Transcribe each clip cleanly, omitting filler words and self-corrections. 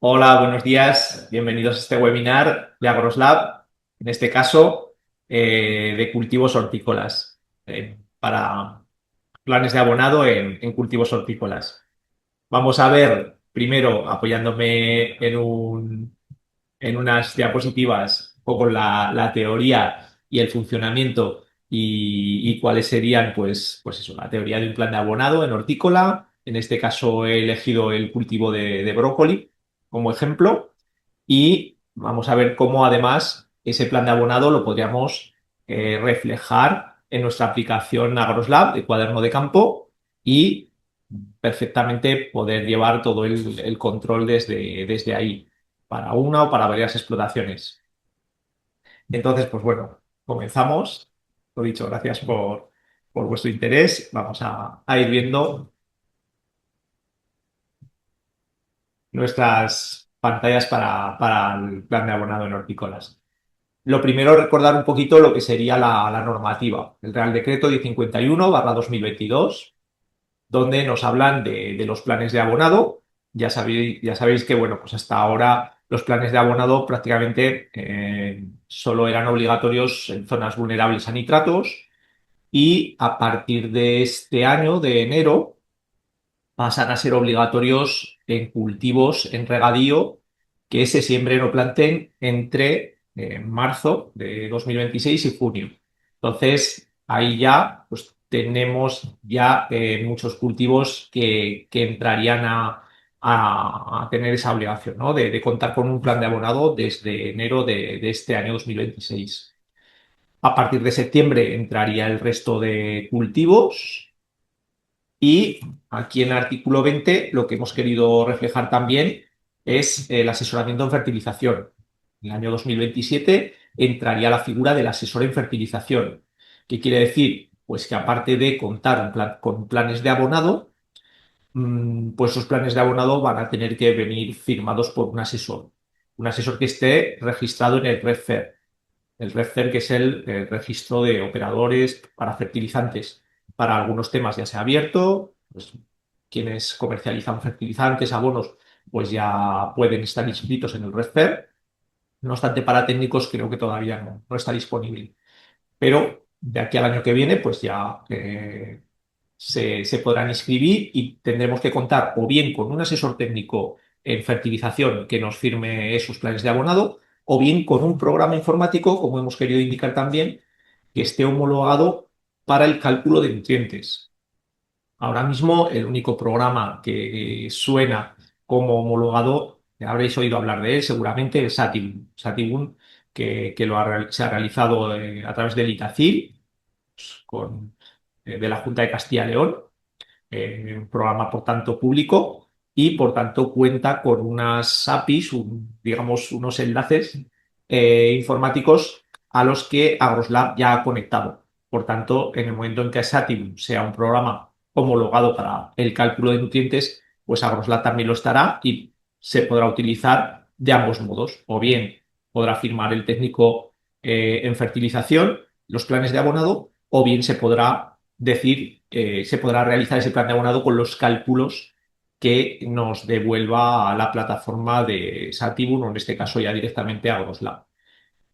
Hola, buenos días. Bienvenidos a este webinar de AgroSlab, en este caso de cultivos hortícolas, para planes de abonado en cultivos hortícolas. Vamos a ver, primero, apoyándome en unas diapositivas, un poco la teoría y el funcionamiento y cuáles serían, pues eso, la teoría de un plan de abonado en hortícola. En este caso he elegido el cultivo de brócoli como ejemplo y vamos a ver cómo además ese plan de abonado lo podríamos reflejar en nuestra aplicación AgroSlab de cuaderno de campo y perfectamente poder llevar todo el control desde ahí para una o para varias explotaciones. Entonces, pues bueno, comenzamos. Lo dicho, gracias por vuestro interés. Vamos a ir viendo nuestras pantallas para el plan de abonado en hortícolas. Lo primero, recordar un poquito lo que sería la normativa, el Real Decreto 1051/2022, donde nos hablan de los planes de abonado. Ya sabéis que, bueno, pues hasta ahora los planes de abonado prácticamente solo eran obligatorios en zonas vulnerables a nitratos y a partir de este año, de enero, pasan a ser obligatorios en cultivos en regadío que se siembren o planten entre marzo de 2026 y junio. Entonces, ahí ya pues, tenemos ya muchos cultivos que entrarían a tener esa obligación, ¿no? De contar con un plan de abonado desde enero de este año 2026. A partir de septiembre entraría el resto de cultivos y aquí en el artículo 20 lo que hemos querido reflejar también es el asesoramiento en fertilización. En el año 2027 entraría la figura del asesor en fertilización. ¿Qué quiere decir? Pues que aparte de contar con planes de abonado, pues los planes de abonado van a tener que venir firmados por un asesor. Un asesor que esté registrado en el REFFER. El REFCER, que es el registro de operadores para fertilizantes. Para algunos temas ya se ha abierto, pues quienes comercializan fertilizantes, abonos, pues ya pueden estar inscritos en el REFCER. No obstante, para técnicos creo que todavía no está disponible. Pero de aquí al año que viene, pues ya se podrán inscribir y tendremos que contar o bien con un asesor técnico en fertilización que nos firme esos planes de abonado, o bien con un programa informático, como hemos querido indicar también, que esté homologado para el cálculo de nutrientes. Ahora mismo el único programa que suena como homologado, habréis oído hablar de él seguramente, es Satibum. Satibum, que se ha realizado a través del ITACIL, de la Junta de Castilla y León, un programa por tanto público y por tanto cuenta con unas APIs, digamos unos enlaces informáticos a los que AgroSlab ya ha conectado. Por tanto, en el momento en que Sativum sea un programa homologado para el cálculo de nutrientes, pues AgroSlab también lo estará y se podrá utilizar de ambos modos. O bien podrá firmar el técnico en fertilización los planes de abonado, o bien se podrá decir, se podrá realizar ese plan de abonado con los cálculos que nos devuelva a la plataforma de Satibun o en este caso ya directamente a Agroslab.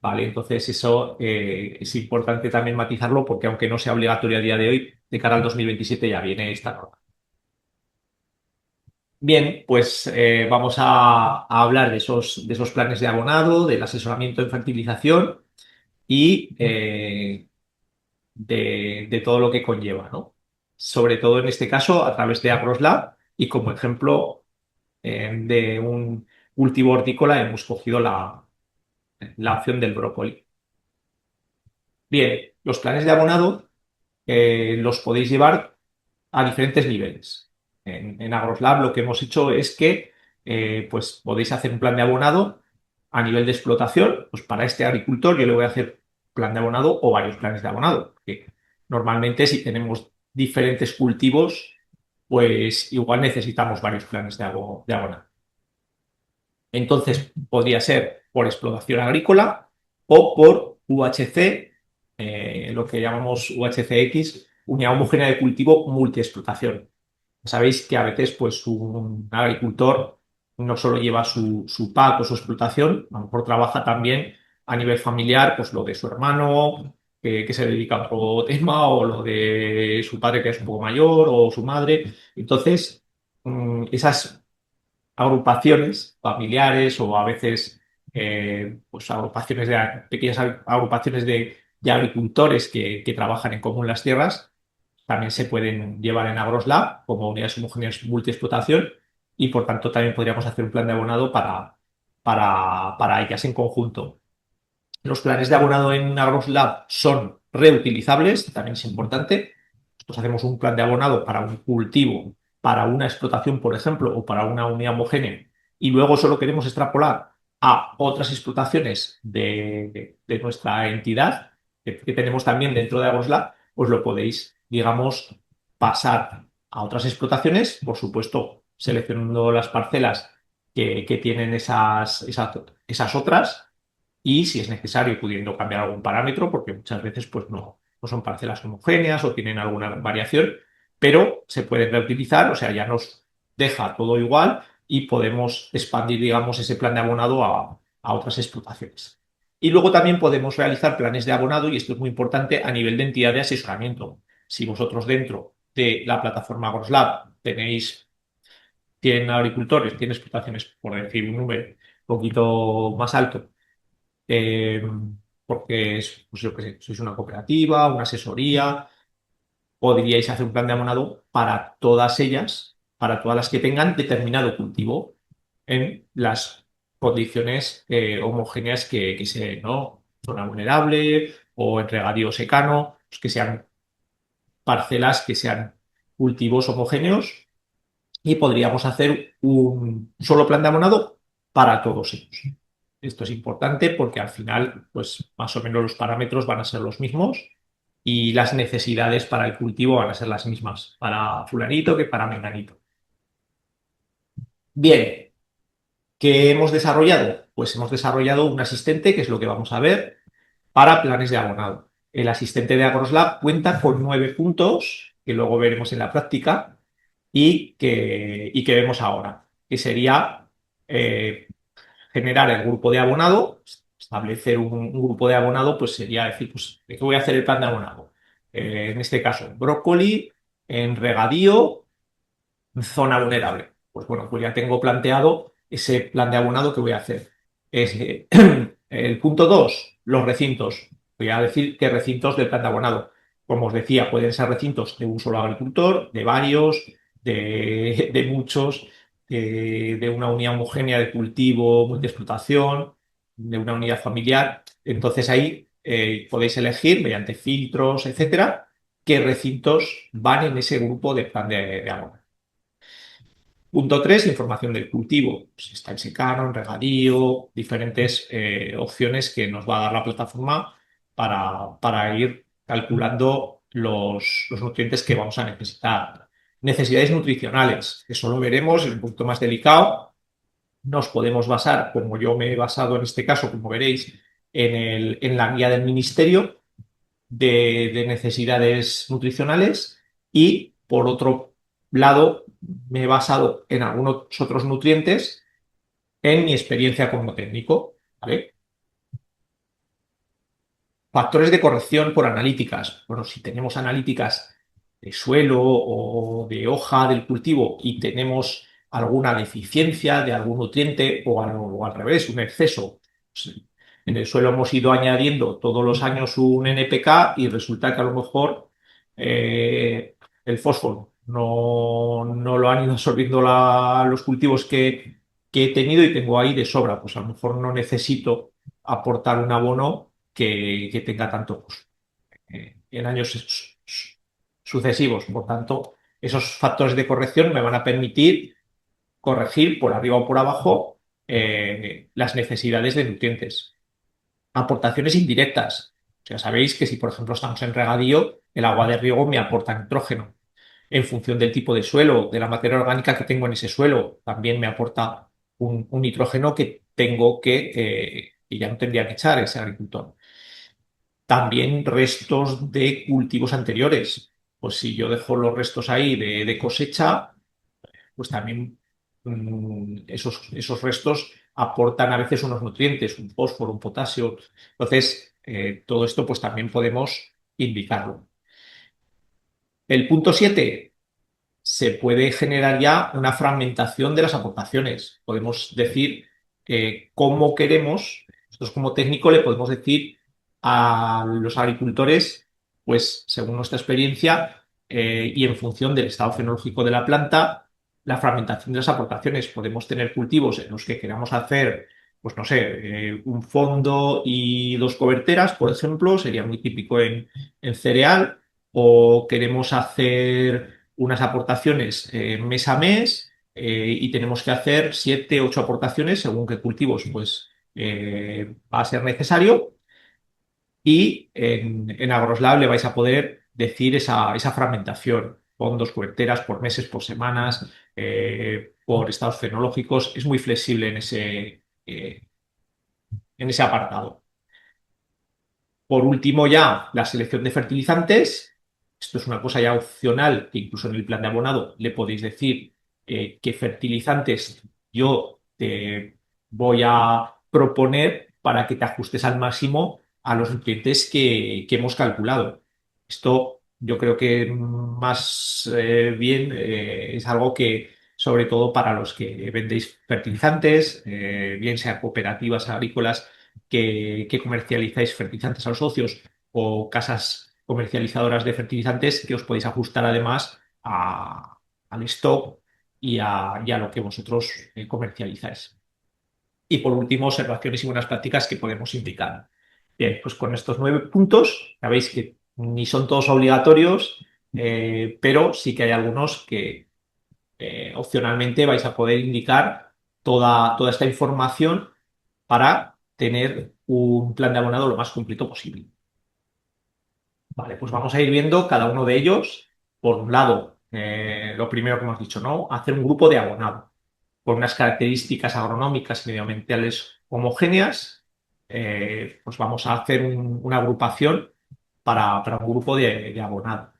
¿Vale? Entonces eso es importante también matizarlo porque aunque no sea obligatorio a día de hoy, de cara al 2027 ya viene esta norma. Bien, pues vamos a hablar de esos planes de abonado, del asesoramiento en fertilización y de todo lo que conlleva, ¿no? Sobre todo en este caso a través de AgroSlab y como ejemplo de un cultivo hortícola hemos cogido la opción del brócoli. Bien, los planes de abonado los podéis llevar a diferentes niveles. En AgroSlab lo que hemos hecho es que pues podéis hacer un plan de abonado a nivel de explotación. Pues para este agricultor yo le voy a hacer plan de abonado o varios planes de abonado. Porque normalmente si tenemos diferentes cultivos, pues igual necesitamos varios planes de abonado. Entonces podría ser por explotación agrícola o por UHC, lo que llamamos UHCX, unidad homogénea de cultivo multiexplotación. Sabéis que a veces pues un agricultor no solo lleva su pack o su explotación, a lo mejor trabaja también a nivel familiar, pues lo de su hermano, que se dedica a otro tema, o lo de su padre que es un poco mayor, o su madre. Entonces, esas agrupaciones familiares o a veces pues agrupaciones pequeñas agrupaciones de agricultores que trabajan en común las tierras, también se pueden llevar en AgroSlab como unidades homogéneas multiexplotación y por tanto también podríamos hacer un plan de abonado para ellas en conjunto. Los planes de abonado en AgroSlab son reutilizables, también es importante. Nosotros hacemos un plan de abonado para un cultivo, para una explotación, por ejemplo, o para una unidad homogénea, y luego solo queremos extrapolar a otras explotaciones de nuestra entidad, que tenemos también dentro de AgroSlab, pues lo podéis, digamos, pasar a otras explotaciones, por supuesto, seleccionando las parcelas que tienen esas otras y si es necesario pudiendo cambiar algún parámetro, porque muchas veces pues no son parcelas homogéneas o tienen alguna variación, pero se pueden reutilizar, o sea, ya nos deja todo igual y podemos expandir, digamos, ese plan de abonado a otras explotaciones. Y luego también podemos realizar planes de abonado, y esto es muy importante, a nivel de entidad de asesoramiento. Si vosotros dentro de la plataforma AgroSlab tienen agricultores, tienen explotaciones, por decir un número un poquito más alto, eh, porque es, pues yo qué sé, sois una cooperativa, una asesoría, podríais hacer un plan de abonado para todas ellas, para todas las que tengan determinado cultivo en las condiciones homogéneas que se den, ¿no? Zona vulnerable o en regadío secano, pues que sean parcelas, que sean cultivos homogéneos y podríamos hacer un solo plan de abonado para todos ellos. Esto es importante porque al final, pues más o menos los parámetros van a ser los mismos y las necesidades para el cultivo van a ser las mismas para fulanito que para menganito. Bien, ¿qué hemos desarrollado? Pues hemos desarrollado un asistente, que es lo que vamos a ver, para planes de abonado. El asistente de AgroSlab cuenta con 9 puntos, que luego veremos en la práctica, y que vemos ahora, que sería generar el grupo de abonado, establecer un grupo de abonado, pues sería decir, pues, ¿de qué voy a hacer el plan de abonado? En este caso, brócoli, en regadío, zona vulnerable. Pues bueno, pues ya tengo planteado ese plan de abonado que voy a hacer. Es, el punto 2, los recintos. Voy a decir qué recintos del plan de abonado. Como os decía, pueden ser recintos de un solo agricultor, de varios, de muchos, de una unidad homogénea de cultivo, de explotación, de una unidad familiar. Entonces ahí podéis elegir mediante filtros, etcétera, qué recintos van en ese grupo de plan de abonado. Punto 3, información del cultivo. Si está en secano, en regadío, diferentes opciones que nos va a dar la plataforma para ir calculando los nutrientes que vamos a necesitar. Necesidades nutricionales, eso lo veremos, es un punto más delicado. Nos podemos basar, como yo me he basado en este caso, como veréis, en la guía del ministerio de necesidades nutricionales y, por otro lado, me he basado en algunos otros nutrientes en mi experiencia como técnico. ¿Vale? Factores de corrección por analíticas. Bueno, si tenemos analíticas de suelo o de hoja del cultivo y tenemos alguna deficiencia de algún nutriente o al revés, un exceso. Pues, en el suelo hemos ido añadiendo todos los años un NPK y resulta que a lo mejor el fósforo no lo han ido absorbiendo los cultivos que he tenido y tengo ahí de sobra. Pues a lo mejor no necesito aportar un abono que tenga tanto costo en años sucesivos. Por tanto, esos factores de corrección me van a permitir corregir por arriba o por abajo las necesidades de nutrientes. Aportaciones indirectas. O sea, sabéis que si, por ejemplo, estamos en regadío, el agua de riego me aporta nitrógeno. En función del tipo de suelo, de la materia orgánica que tengo en ese suelo, también me aporta un nitrógeno que tengo que ya no tendría que echar ese agricultor. También restos de cultivos anteriores. Pues si yo dejo los restos ahí de cosecha, pues también esos restos aportan a veces unos nutrientes, un fósforo, un potasio. Entonces, todo esto pues también podemos indicarlo. El punto 7 se puede generar ya una fragmentación de las aportaciones. Podemos decir cómo queremos, nosotros como técnico le podemos decir a los agricultores, pues según nuestra experiencia y en función del estado fenológico de la planta, la fragmentación de las aportaciones. Podemos tener cultivos en los que queramos hacer, pues no sé, un fondo y dos coberteras, por ejemplo, sería muy típico en cereal, o queremos hacer unas aportaciones mes a mes y tenemos que hacer 7, 8 aportaciones según qué cultivos pues va a ser necesario y en Agroslab le vais a poder decir esa fragmentación con dos coberteras por meses, por semanas, por estados fenológicos. Es muy flexible en ese apartado. Por último, ya la selección de fertilizantes. Esto es una cosa ya opcional que incluso en el plan de abonado le podéis decir qué fertilizantes yo te voy a proponer para que te ajustes al máximo a los nutrientes que hemos calculado. Esto yo creo que más bien es algo que, sobre todo para los que vendéis fertilizantes, bien sean cooperativas agrícolas que comercializáis fertilizantes a los socios o casas comercializadoras de fertilizantes que os podéis ajustar además al stock y a lo que vosotros comercializáis. Y por último, observaciones y buenas prácticas que podemos indicar. Bien, pues con estos 9 puntos, sabéis que ni son todos obligatorios, pero sí que hay algunos que opcionalmente vais a poder indicar toda esta información para tener un plan de abonado lo más completo posible. Vale, pues vamos a ir viendo cada uno de ellos. Por un lado, lo primero que hemos dicho, ¿no? Hacer un grupo de abonado con unas características agronómicas y medioambientales homogéneas. Pues vamos a hacer una agrupación para un grupo de abonado.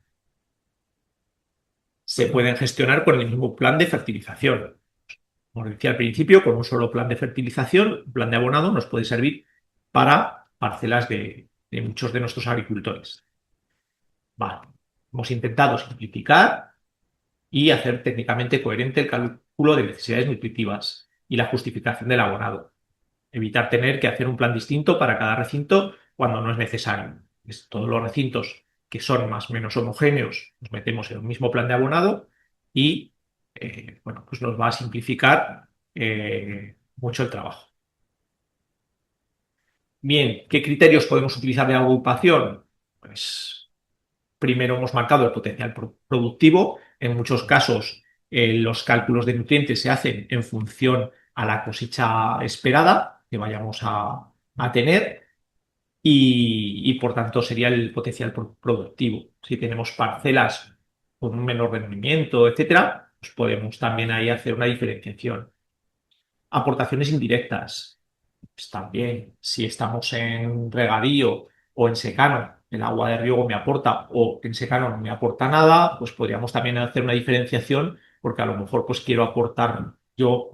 Se pueden gestionar con el mismo plan de fertilización. Como decía al principio, con un solo plan de fertilización, un plan de abonado nos puede servir para parcelas de muchos de nuestros agricultores. Vale. Hemos intentado simplificar y hacer técnicamente coherente el cálculo de necesidades nutritivas y la justificación del abonado. Evitar tener que hacer un plan distinto para cada recinto cuando no es necesario. Todos los recintos que son más o menos homogéneos los metemos en un mismo plan de abonado y bueno, pues nos va a simplificar mucho el trabajo. Bien, ¿qué criterios podemos utilizar de agrupación? Pues primero hemos marcado el potencial productivo. En muchos casos, los cálculos de nutrientes se hacen en función a la cosecha esperada que vayamos a tener y, por tanto sería el potencial productivo. Si tenemos parcelas con un menor rendimiento, etcétera, pues podemos también ahí hacer una diferenciación. Aportaciones indirectas. Pues también, si estamos en regadío o en secano, el agua de riego me aporta o en secano no me aporta nada, pues podríamos también hacer una diferenciación porque a lo mejor pues quiero aportar yo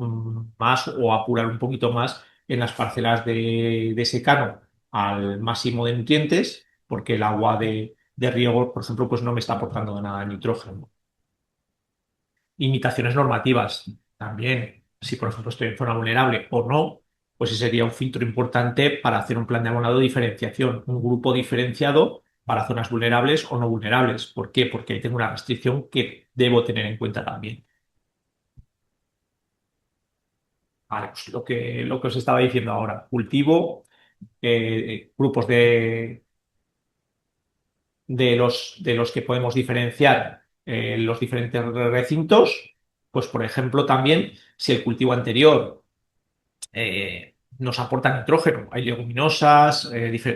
más o apurar un poquito más en las parcelas de secano al máximo de nutrientes porque el agua de riego, por ejemplo, pues no me está aportando nada de nitrógeno. Limitaciones normativas también. Si, por ejemplo, estoy en zona vulnerable o no, pues ese sería un filtro importante para hacer un plan de abonado de diferenciación, un grupo diferenciado para zonas vulnerables o no vulnerables. ¿Por qué? Porque ahí tengo una restricción que debo tener en cuenta también. Vale, pues lo que os estaba diciendo ahora, cultivo, grupos de los que podemos diferenciar los diferentes recintos, pues por ejemplo también si el cultivo anterior nos aporta nitrógeno, hay leguminosas,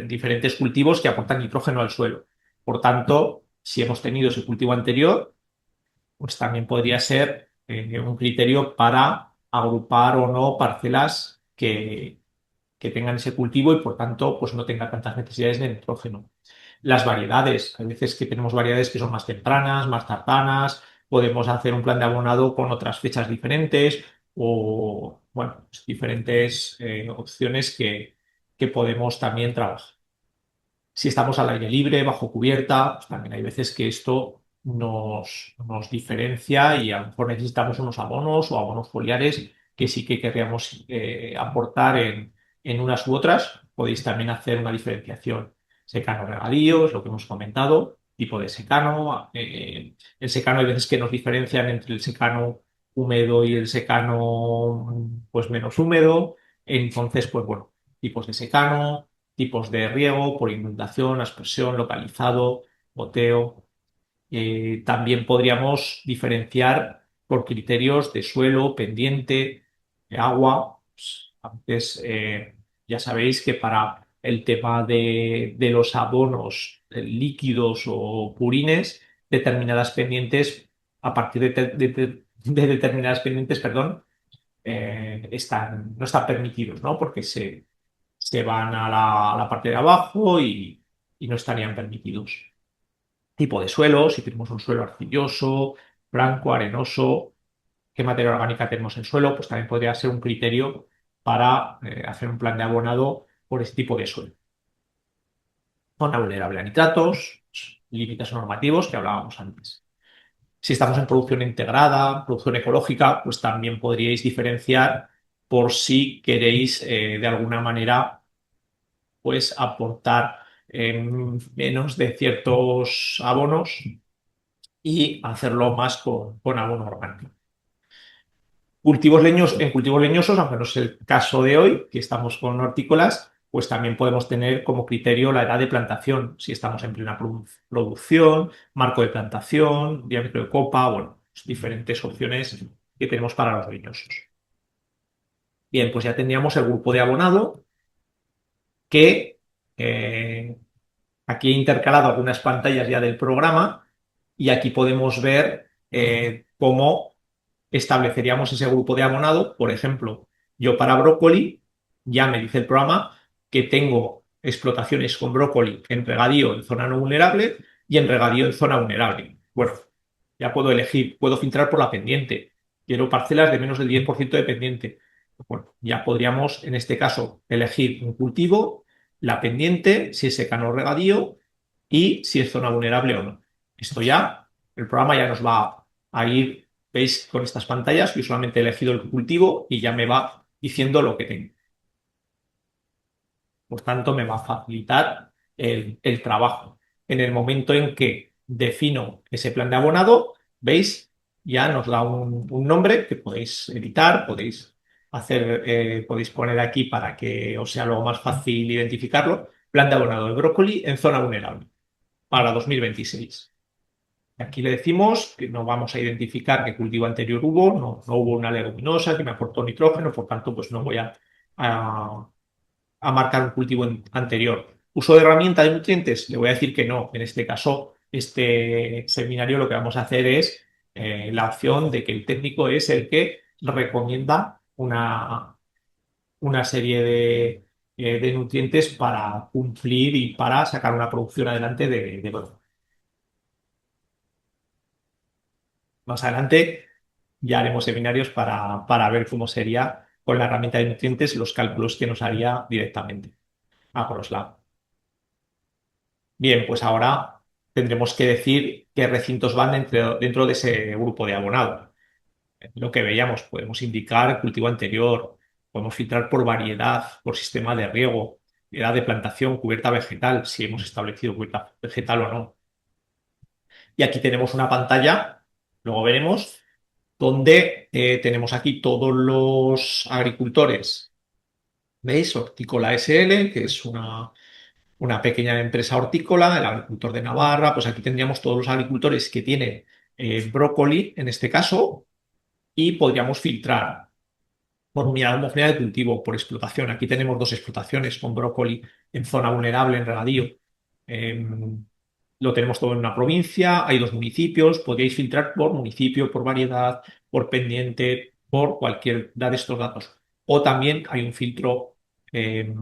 diferentes cultivos que aportan nitrógeno al suelo. Por tanto, si hemos tenido ese cultivo anterior, pues también podría ser un criterio para agrupar o no parcelas que tengan ese cultivo y por tanto pues no tenga tantas necesidades de nitrógeno. Las variedades, hay veces que tenemos variedades que son más tempranas, más tardanas, podemos hacer un plan de abonado con otras fechas diferentes, o, bueno, pues diferentes opciones que podemos también trabajar. Si estamos al aire libre, bajo cubierta, pues también hay veces que esto nos diferencia y a lo mejor necesitamos unos abonos o abonos foliares que sí que querríamos aportar en unas u otras. Podéis también hacer una diferenciación. Secano regadío, es lo que hemos comentado, tipo de secano. El secano hay veces que nos diferencian entre el secano húmedo y el secano pues menos húmedo. Entonces, pues bueno, tipos de secano, tipos de riego por inundación, aspersión, localizado, goteo. También podríamos diferenciar por criterios de suelo, pendiente, de agua. Pues, antes, ya sabéis que para el tema de los abonos líquidos o purines, determinadas pendientes, a partir de determinadas pendientes, perdón, no están permitidos, ¿no? Porque se van a la parte de abajo y no estarían permitidos. Tipo de suelo, si tenemos un suelo arcilloso, blanco, arenoso, qué materia orgánica tenemos en suelo, pues también podría ser un criterio para hacer un plan de abonado por ese tipo de suelo. Zona vulnerable a nitratos, límites normativos que hablábamos antes. Si estamos en producción integrada, producción ecológica, pues también podríais diferenciar por si queréis de alguna manera pues aportar menos de ciertos abonos y hacerlo más con abono orgánico. En cultivos leñosos, aunque no es el caso de hoy, que estamos con hortícolas, pues también podemos tener como criterio la edad de plantación, si estamos en plena producción, marco de plantación, diámetro de copa, bueno, pues diferentes opciones que tenemos para los leñosos. Bien, pues ya tendríamos el grupo de abonado que eh, aquí he intercalado algunas pantallas ya del programa y aquí podemos ver cómo estableceríamos ese grupo de abonado. Por ejemplo, yo para brócoli ya me dice el programa que tengo explotaciones con brócoli en regadío en zona no vulnerable y en regadío en zona vulnerable. Bueno, ya puedo elegir, puedo filtrar por la pendiente. Quiero parcelas de menos del 10% de pendiente. Bueno, ya podríamos en este caso elegir un cultivo, la pendiente, si es secano o regadío y si es zona vulnerable o no. Esto ya, el programa ya nos va a ir, veis, con estas pantallas, yo solamente he elegido el cultivo y ya me va diciendo lo que tengo. Por tanto, me va a facilitar el trabajo. En el momento en que defino ese plan de abonado, veis, ya nos da un nombre que podéis editar, podéis poner aquí para que os sea luego más fácil identificarlo. Plan de abonado de brócoli en zona vulnerable para 2026. Aquí le decimos que no vamos a identificar qué cultivo anterior hubo, no hubo una leguminosa que me aportó nitrógeno, por tanto, pues no voy a, a marcar un cultivo anterior. ¿Uso de herramienta de nutrientes? Le voy a decir que no. En este caso, este seminario lo que vamos a hacer es la opción de que el técnico es el que recomienda una serie de nutrientes para cumplir y para sacar una producción adelante de. Más adelante ya haremos seminarios para ver cómo sería con la herramienta de nutrientes los cálculos que nos haría directamente a Croslab. Bien, pues ahora tendremos que decir qué recintos van dentro de ese grupo de abonado. Lo que veíamos, podemos indicar cultivo anterior, podemos filtrar por variedad, por sistema de riego, edad de plantación, cubierta vegetal, si hemos establecido cubierta vegetal o no. Y aquí tenemos una pantalla, luego veremos, donde tenemos aquí todos los agricultores. ¿Veis? Hortícola SL, que es una pequeña empresa hortícola, el agricultor de Navarra, pues aquí tendríamos todos los agricultores que tienen brócoli, en este caso, y podríamos filtrar por unidad homogénea de cultivo, por explotación. Aquí tenemos dos explotaciones con brócoli en zona vulnerable, en regadío. Lo tenemos todo en una provincia, hay dos municipios, podríais filtrar por municipio, por variedad, por pendiente, por cualquiera de estos datos. O también hay un filtro eh,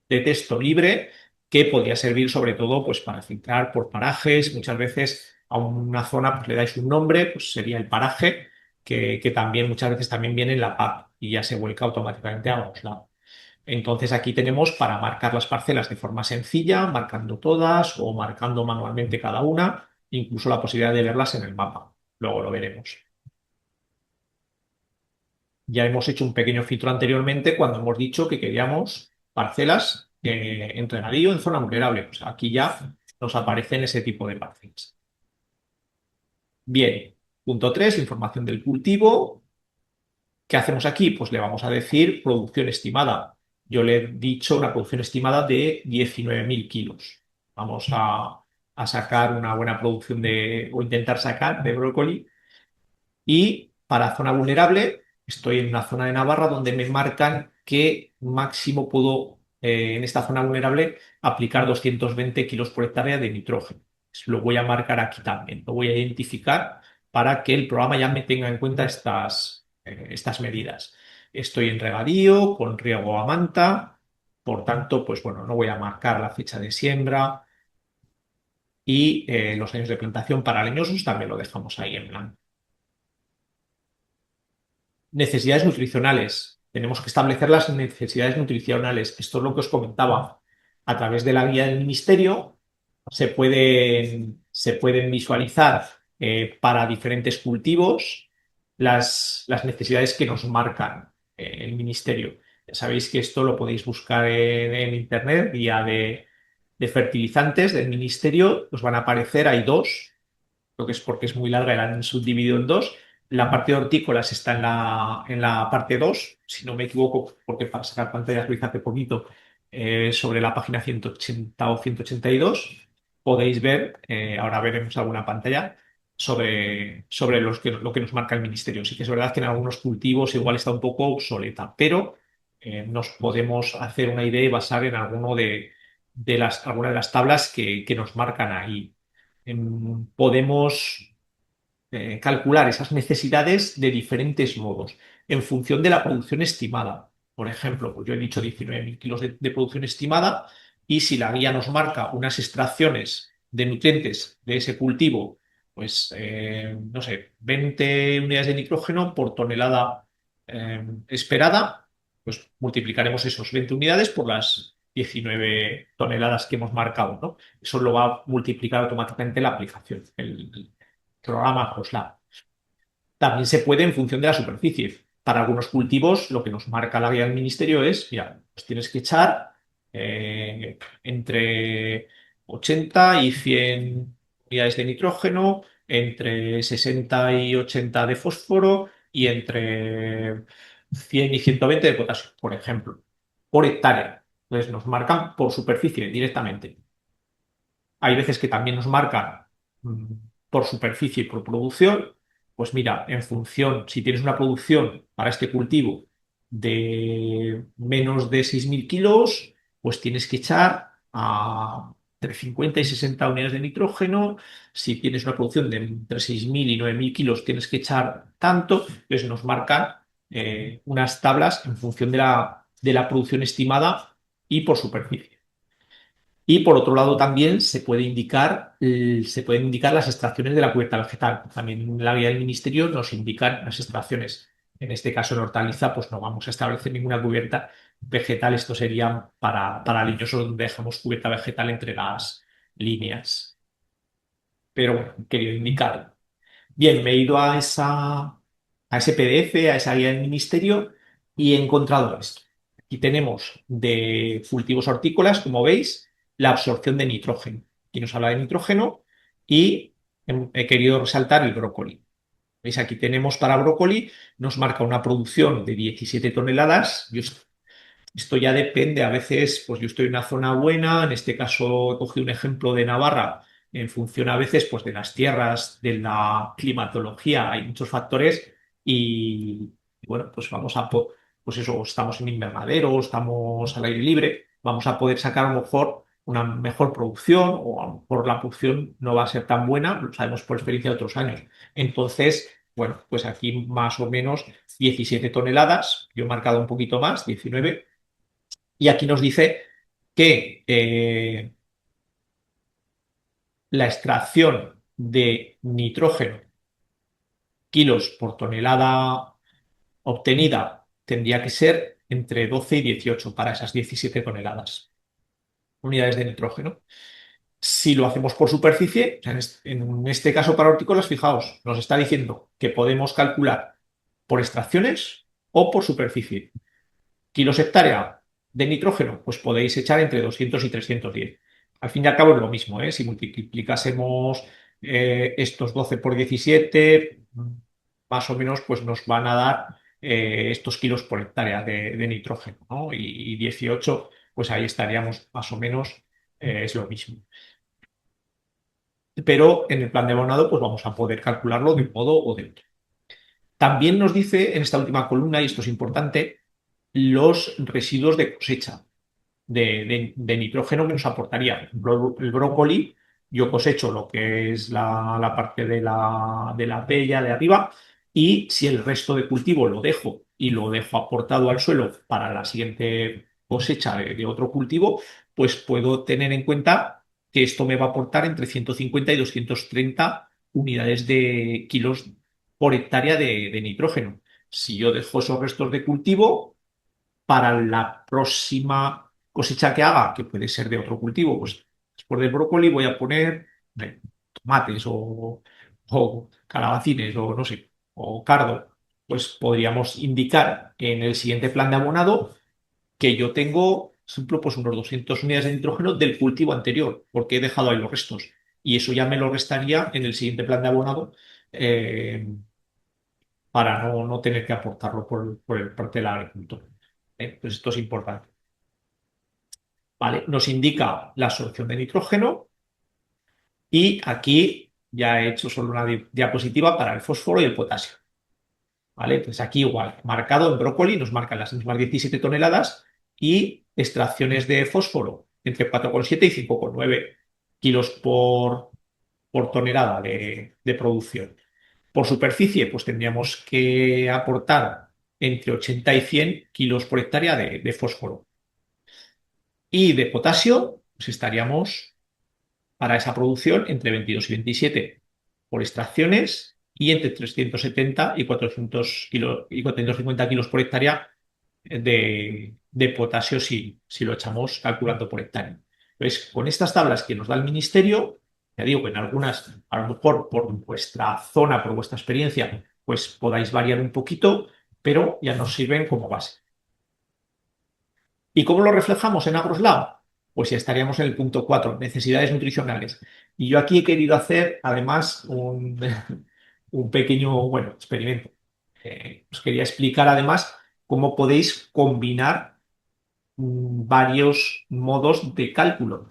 de texto libre que podría servir sobre todo pues, para filtrar por parajes. Muchas veces a una zona pues, le dais un nombre, pues sería el paraje, que también muchas veces también viene en la PAP y ya se vuelca automáticamente a Google. Entonces aquí tenemos para marcar las parcelas de forma sencilla, marcando todas o marcando manualmente cada una, incluso la posibilidad de verlas en el mapa. Luego lo veremos. Ya hemos hecho un pequeño filtro anteriormente cuando hemos dicho que queríamos parcelas en regadío en zona vulnerable. Pues aquí ya nos aparecen ese tipo de parcelas. Bien, punto 3, información del cultivo. ¿Qué hacemos aquí? Pues le vamos a decir producción estimada. Yo le he dicho una producción estimada de 19.000 kilos. Vamos a sacar una buena producción o intentar sacar de brócoli. Y para zona vulnerable, estoy en una zona de Navarra donde me marcan que máximo puedo, en esta zona vulnerable, aplicar 220 kilos por hectárea de nitrógeno. Lo voy a marcar aquí también, lo voy a identificar para que el programa ya me tenga en cuenta estas medidas. Estoy en regadío, con riego a manta, por tanto, pues bueno, no voy a marcar la fecha de siembra y los años de plantación para leñosos también lo dejamos ahí en blanco. Necesidades nutricionales. Tenemos que establecer las necesidades nutricionales. Esto es lo que os comentaba. A través de la guía del ministerio se pueden visualizar para diferentes cultivos las necesidades que nos marcan el ministerio. Ya sabéis que esto lo podéis buscar en internet, guía de fertilizantes del ministerio. Os van a aparecer, hay dos, lo que es porque es muy larga y la han subdividido en dos. La parte de hortícolas está en la parte 2 si no me equivoco, porque para sacar pantallas lo hice hace poquito, sobre la página 180 o 182. Podéis ver, ahora veremos alguna pantalla, sobre lo que nos marca el ministerio. Sí que es verdad que en algunos cultivos igual está un poco obsoleta, pero nos podemos hacer una idea y basar en alguna de las tablas que nos marcan ahí. Podemos calcular esas necesidades de diferentes modos, en función de la producción estimada. Por ejemplo, pues yo he dicho 19.000 kilos de producción estimada y si la guía nos marca unas extracciones de nutrientes de ese cultivo, pues no sé, 20 unidades de nitrógeno por tonelada esperada, pues multiplicaremos esos 20 unidades por las 19 toneladas que hemos marcado, ¿no? Eso lo va a multiplicar automáticamente la aplicación, el programa CrossLab. También se puede en función de la superficie. Para algunos cultivos, lo que nos marca la guía del ministerio es, mira, pues tienes que echar entre 80 y 100 unidades de nitrógeno, entre 60 y 80 de fósforo y entre 100 y 120 de potasio, por ejemplo, por hectárea. Entonces nos marcan por superficie directamente. Hay veces que también nos marcan mm, por superficie y por producción. Pues mira, en función, si tienes una producción para este cultivo de menos de 6.000 kilos, pues tienes que echar entre 50 y 60 unidades de nitrógeno. Si tienes una producción de entre 6.000 y 9.000 kilos, tienes que echar tanto. Entonces nos marcan unas tablas en función de la producción estimada y por superficie. Y por otro lado también se pueden indicar las extracciones de la cubierta vegetal. También en la guía del ministerio nos indican las extracciones. En este caso en hortaliza, pues no vamos a establecer ninguna cubierta vegetal. Esto sería para leñosos donde dejamos cubierta vegetal entre las líneas. Pero bueno, quería indicar. Bien, me he ido a ese PDF, a esa guía del ministerio y he encontrado esto. Aquí tenemos de cultivos hortícolas, como veis, la absorción de nitrógeno. Aquí nos habla de nitrógeno y he querido resaltar el brócoli. ¿Veis? Aquí tenemos para brócoli, nos marca una producción de 17 toneladas. Esto ya depende, a veces, pues yo estoy en una zona buena, en este caso he cogido un ejemplo de Navarra, en función a veces pues de las tierras, de la climatología, hay muchos factores y bueno, pues pues eso, estamos en invernadero, estamos al aire libre, vamos a poder sacar a lo mejor una mejor producción o a lo mejor la producción no va a ser tan buena, lo sabemos por experiencia de otros años. Entonces, bueno, pues aquí más o menos 17 toneladas, yo he marcado un poquito más, 19, y aquí nos dice que la extracción de nitrógeno kilos por tonelada obtenida tendría que ser entre 12 y 18 para esas 17 toneladas, unidades de nitrógeno. Si lo hacemos por superficie, o sea, en este caso para hortícolas, fijaos, nos está diciendo que podemos calcular por extracciones o por superficie. Kilos hectárea de nitrógeno, pues podéis echar entre 200 y 310. Al fin y al cabo es lo mismo, ¿eh? Si multiplicásemos estos 12 por 17, más o menos pues nos van a dar estos kilos por hectárea de nitrógeno, ¿no? Y 18, pues ahí estaríamos más o menos, es lo mismo. Pero en el plan de abonado pues vamos a poder calcularlo de un modo o de otro. También nos dice en esta última columna, y esto es importante, los residuos de cosecha de nitrógeno que nos aportaría. Por ejemplo, el brócoli, yo cosecho lo que es la parte de la pella de arriba, y si el resto de cultivo lo dejo y lo dejo aportado al suelo para la siguiente cosecha de otro cultivo, pues puedo tener en cuenta que esto me va a aportar entre 150 y 230 unidades de kilos por hectárea de nitrógeno. Si yo dejo esos restos de cultivo, para la próxima cosecha que haga, que puede ser de otro cultivo, pues después del brócoli voy a poner tomates o calabacines o no sé, o cardo. Pues podríamos indicar en el siguiente plan de abonado que yo tengo, por ejemplo, pues unos 200 unidades de nitrógeno del cultivo anterior, porque he dejado ahí los restos. Y eso ya me lo restaría en el siguiente plan de abonado, eh, para no tener que aportarlo por el parte del agricultor. Pues esto es importante. ¿Vale? Nos indica la absorción de nitrógeno, y aquí ya he hecho solo una diapositiva para el fósforo y el potasio. ¿Vale? Pues aquí igual, marcado en brócoli, nos marcan las mismas 17 toneladas y extracciones de fósforo entre 4,7 y 5,9 kilos por tonelada de producción. Por superficie, pues tendríamos que aportar entre 80 y 100 kilos por hectárea de fósforo. Y de potasio, pues estaríamos para esa producción entre 22 y 27 por extracciones, y entre 370 y 400 kilos, y 450 kilos por hectárea de potasio si lo echamos calculando por hectárea. Entonces, con estas tablas que nos da el ministerio, ya digo que en algunas, a lo mejor por vuestra zona, por vuestra experiencia, pues podáis variar un poquito, pero ya nos sirven como base. ¿Y cómo lo reflejamos en Agroslab? Pues ya estaríamos en el punto 4, necesidades nutricionales. Y yo aquí he querido hacer, además, un pequeño, bueno, experimento. Os quería explicar, además, cómo podéis combinar varios modos de cálculo.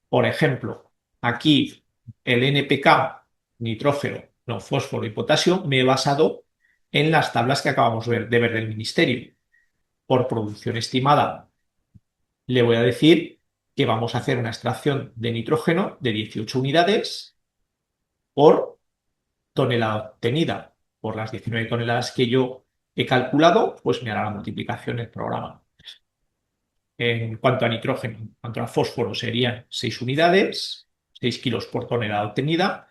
Por ejemplo, aquí el NPK, nitrógeno, no, fósforo y potasio, me he basado en las tablas que acabamos de ver del ministerio. Por producción estimada, le voy a decir que vamos a hacer una extracción de nitrógeno de 18 unidades por tonelada obtenida. Por las 19 toneladas que yo he calculado, pues me hará la multiplicación el programa. En cuanto a nitrógeno, en cuanto a fósforo, serían 6 unidades, 6 kilos por tonelada obtenida,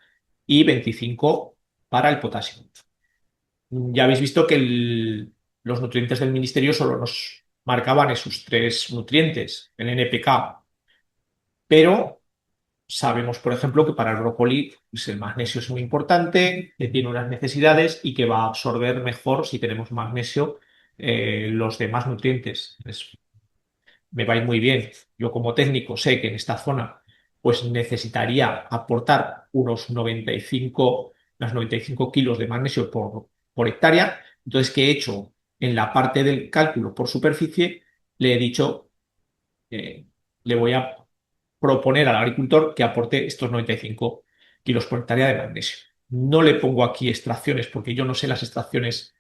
y 25 para el potasio. Ya habéis visto que los nutrientes del ministerio solo nos marcaban esos tres nutrientes, el NPK, pero sabemos, por ejemplo, que para el brócoli pues el magnesio es muy importante, que tiene unas necesidades y que va a absorber mejor si tenemos magnesio los demás nutrientes. Me va a ir muy bien. Yo como técnico sé que en esta zona pues necesitaría aportar unos 95 kilos de magnesio por hectárea. Entonces, ¿qué he hecho? En la parte del cálculo por superficie, le he dicho, le voy a proponer al agricultor que aporte estos 95 kilos por hectárea de magnesio. No le pongo aquí extracciones porque yo no sé las extracciones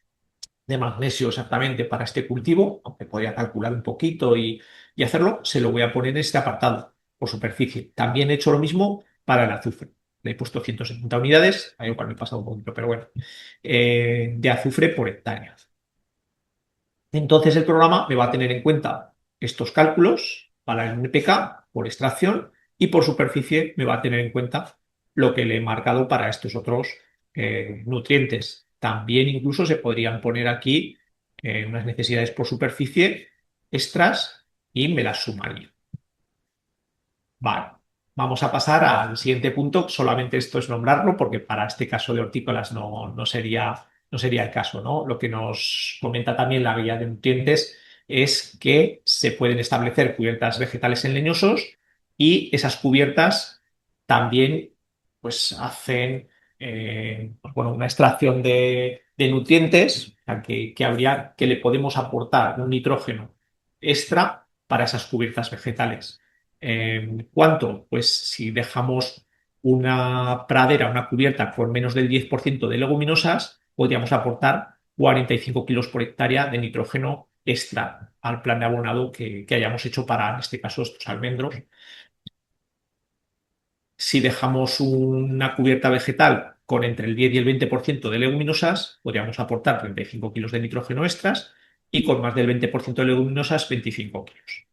de magnesio exactamente para este cultivo, aunque podría calcular un poquito y hacerlo, se lo voy a poner en este apartado por superficie. También he hecho lo mismo para el azufre. Le he puesto 170 unidades, ahí igual me he pasado un poquito, pero bueno, de azufre por hectárea. Entonces el programa me va a tener en cuenta estos cálculos para el NPK por extracción, y por superficie me va a tener en cuenta lo que le he marcado para estos otros nutrientes. también incluso se podrían poner aquí unas necesidades por superficie extras y me las sumaría. Vale, vamos a pasar al siguiente punto. Solamente esto es nombrarlo porque para este caso de hortícolas no sería el caso, ¿no? Lo que nos comenta también la guía de nutrientes es que se pueden establecer cubiertas vegetales en leñosos y esas cubiertas también pues hacen pues, bueno, una extracción de nutrientes, o sea, que le podemos aportar un nitrógeno extra para esas cubiertas vegetales. ¿Cuánto? Pues si dejamos una pradera, una cubierta con menos del 10% de leguminosas, podríamos aportar 45 kilos por hectárea de nitrógeno extra al plan de abonado que hayamos hecho para, en este caso, estos almendros. Si dejamos una cubierta vegetal con entre el 10 y el 20% de leguminosas, podríamos aportar 35 kilos de nitrógeno extras y con más del 20% de leguminosas, 25 kilos.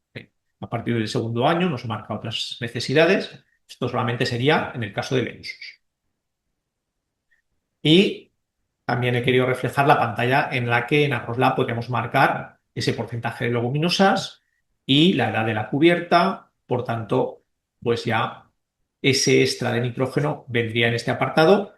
A partir del segundo año nos marca otras necesidades. Esto solamente sería en el caso de leñosos. Y también he querido reflejar la pantalla en la que en AgroSlab podríamos marcar ese porcentaje de leguminosas y la edad de la cubierta. Por tanto, pues ya ese extra de nitrógeno vendría en este apartado.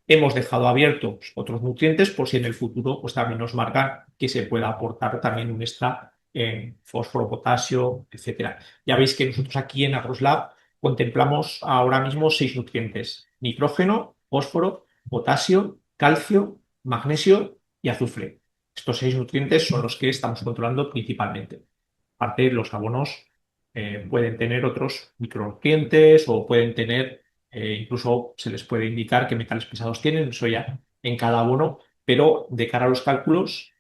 Hemos dejado abiertos otros nutrientes por si en el futuro pues también nos marcan que se pueda aportar también un extra en fósforo, potasio, etcétera. Ya veis que nosotros aquí en AgroSlab contemplamos ahora mismo 6 nutrientes: nitrógeno, fósforo, potasio, calcio, magnesio y azufre. Estos 6 nutrientes son los que estamos controlando principalmente. Aparte, los abonos pueden tener otros micronutrientes o pueden tener, incluso se les puede indicar qué metales pesados tienen, eso ya en cada abono, pero de cara a los cálculos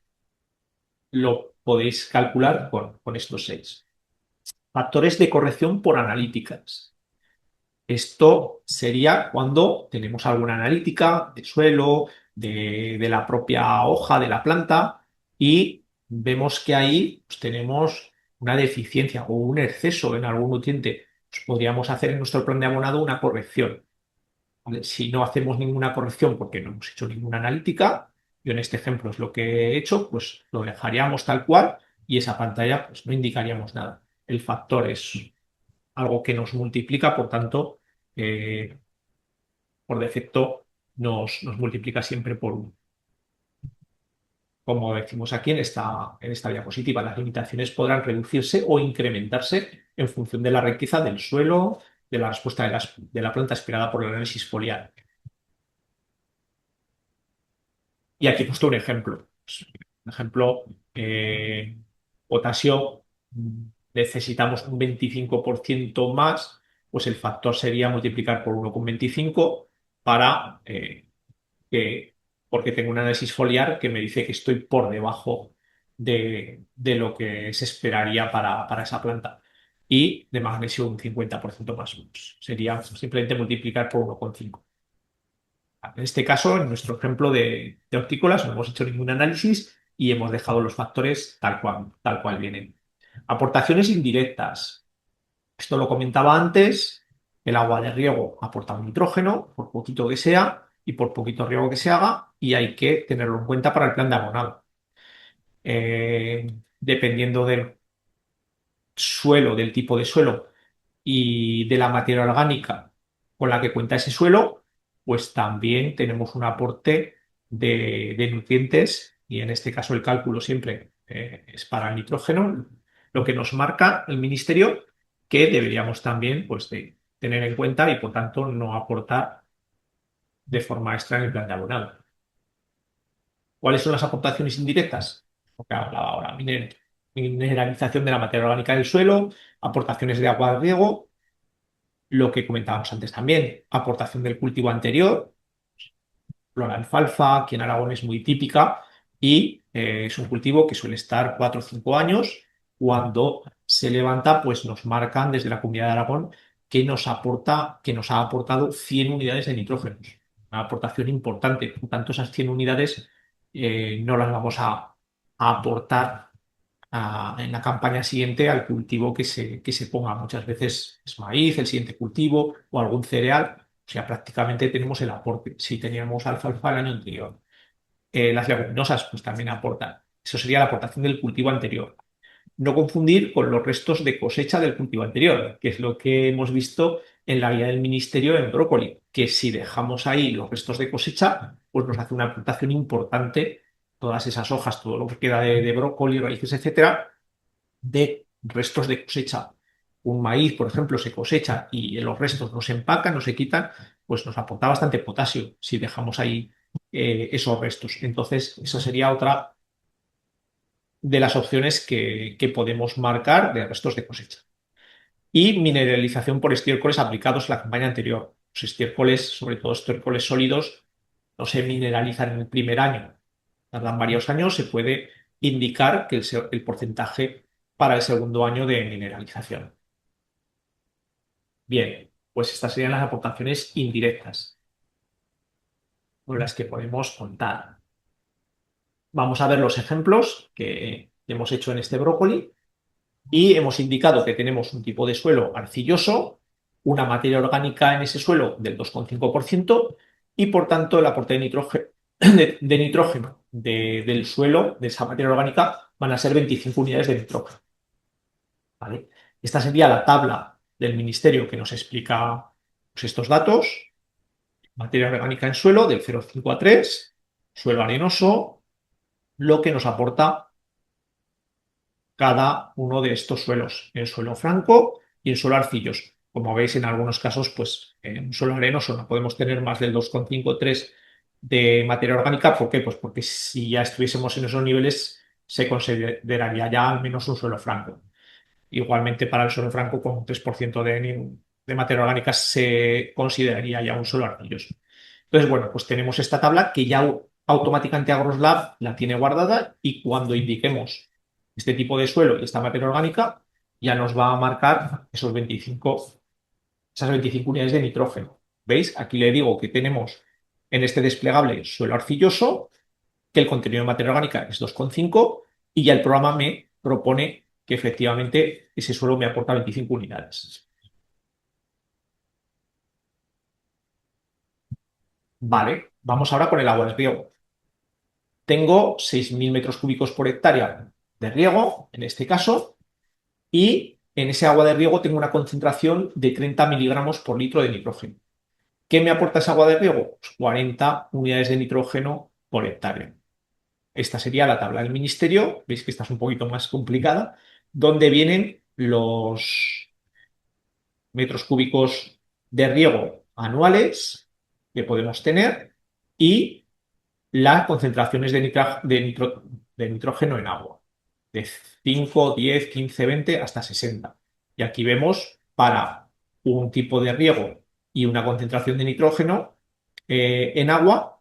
lo podéis calcular con estos 6. Factores de corrección por analíticas. Esto sería cuando tenemos alguna analítica de suelo, de la propia hoja de la planta y vemos que ahí pues, tenemos una deficiencia o un exceso en algún nutriente. Pues podríamos hacer en nuestro plan de abonado una corrección. ¿Vale? Si no hacemos ninguna corrección porque no hemos hecho ninguna analítica, yo en este ejemplo es lo que he hecho, pues lo dejaríamos tal cual y esa pantalla pues no indicaríamos nada. El factor es algo que nos multiplica, por tanto, eh, por defecto nos multiplica siempre por 1. Como decimos aquí en esta diapositiva, las limitaciones podrán reducirse o incrementarse en función de la riqueza del suelo, de la respuesta de la planta esperada por el análisis foliar. Y aquí he puesto un ejemplo. Pues, un ejemplo, potasio, necesitamos un 25% más, pues el factor sería multiplicar por 1,25 para que, porque tengo un análisis foliar que me dice que estoy por debajo de lo que se esperaría para esa planta. Y de magnesio un 50% más. Pues sería simplemente multiplicar por 1,5. En este caso, en nuestro ejemplo de hortícolas, no hemos hecho ningún análisis y hemos dejado los factores tal cual vienen. Aportaciones indirectas. Esto lo comentaba antes. El agua de riego aporta un nitrógeno, por poquito que sea y por poquito riego que se haga, y hay que tenerlo en cuenta para el plan de abonado. Dependiendo del suelo, del tipo de suelo y de la materia orgánica con la que cuenta ese suelo, pues también tenemos un aporte de nutrientes y en este caso el cálculo siempre es para el nitrógeno, lo que nos marca el ministerio que deberíamos también pues, de tener en cuenta y por tanto no aportar de forma extra en el plan de abonado. ¿Cuáles son las aportaciones indirectas? Lo que hablaba ahora, mineralización de la materia orgánica del suelo, aportaciones de agua de riego, lo que comentábamos antes también, aportación del cultivo anterior, la alfalfa, aquí en Aragón es muy típica y es un cultivo que suele estar 4 o 5 años. Cuando se levanta, pues nos marcan desde la Comunidad de Aragón que nos ha aportado 100 unidades de nitrógeno. Una aportación importante. Por tanto, esas 100 unidades no las vamos a aportar en la campaña siguiente al cultivo que se ponga. Muchas veces es maíz, el siguiente cultivo o algún cereal. O sea, prácticamente tenemos el aporte si teníamos alfalfa el año anterior. Las leguminosas pues también aportan. Eso sería la aportación del cultivo anterior. No confundir con los restos de cosecha del cultivo anterior, que es lo que hemos visto en la guía del ministerio en brócoli, que si dejamos ahí los restos de cosecha, pues nos hace una aportación importante todas esas hojas, todo lo que queda de brócoli, raíces, etcétera, de restos de cosecha. Un maíz, por ejemplo, se cosecha y los restos no se empacan, no se quitan, pues nos aporta bastante potasio si dejamos ahí esos restos. Entonces, esa sería otra de las opciones que podemos marcar de restos de cosecha. Y mineralización por estiércoles aplicados a la campaña anterior. Los estiércoles, sobre todo estiércoles sólidos, no se mineralizan en el primer año, tardan varios años, se puede indicar que el porcentaje para el segundo año de mineralización. Bien, pues estas serían las aportaciones indirectas con las que podemos contar. Vamos a ver los ejemplos que hemos hecho en este brócoli. Y hemos indicado que tenemos un tipo de suelo arcilloso, una materia orgánica en ese suelo del 2,5% y por tanto el aporte de nitrógeno, de nitrógeno del suelo, de esa materia orgánica, van a ser 25 unidades de nitrógeno. ¿Vale? Esta sería la tabla del ministerio que nos explica pues, estos datos. Materia orgánica en suelo del 0,5 a 3, suelo arenoso, lo que nos aporta cada uno de estos suelos, en suelo franco y en suelo arcilloso. Como veis, en algunos casos, pues en un suelo arenoso no podemos tener más del 2,5-3 de materia orgánica. ¿Por qué? Pues porque si ya estuviésemos en esos niveles, se consideraría ya al menos un suelo franco. Igualmente, para el suelo franco, con un 3% de materia orgánica, se consideraría ya un suelo arcilloso. Entonces, bueno, pues tenemos esta tabla que ya automáticamente AgroSlab la tiene guardada y cuando indiquemos este tipo de suelo y esta materia orgánica, ya nos va a marcar esas 25 unidades de nitrógeno. ¿Veis? Aquí le digo que tenemos en este desplegable suelo arcilloso, que el contenido de materia orgánica es 2,5 y ya el programa me propone que efectivamente ese suelo me aporta 25 unidades. Vale, vamos ahora con el agua de riego. Tengo 6.000 metros cúbicos por hectárea de riego, en este caso, y en ese agua de riego tengo una concentración de 30 miligramos por litro de nitrógeno. ¿Qué me aporta esa agua de riego? Pues 40 unidades de nitrógeno por hectárea. Esta sería la tabla del ministerio, veis que esta es un poquito más complicada, donde vienen los metros cúbicos de riego anuales que podemos tener y las concentraciones de nitrógeno en agua, de 5, 10, 15, 20 hasta 60. Y aquí vemos para un tipo de riego y una concentración de nitrógeno en agua,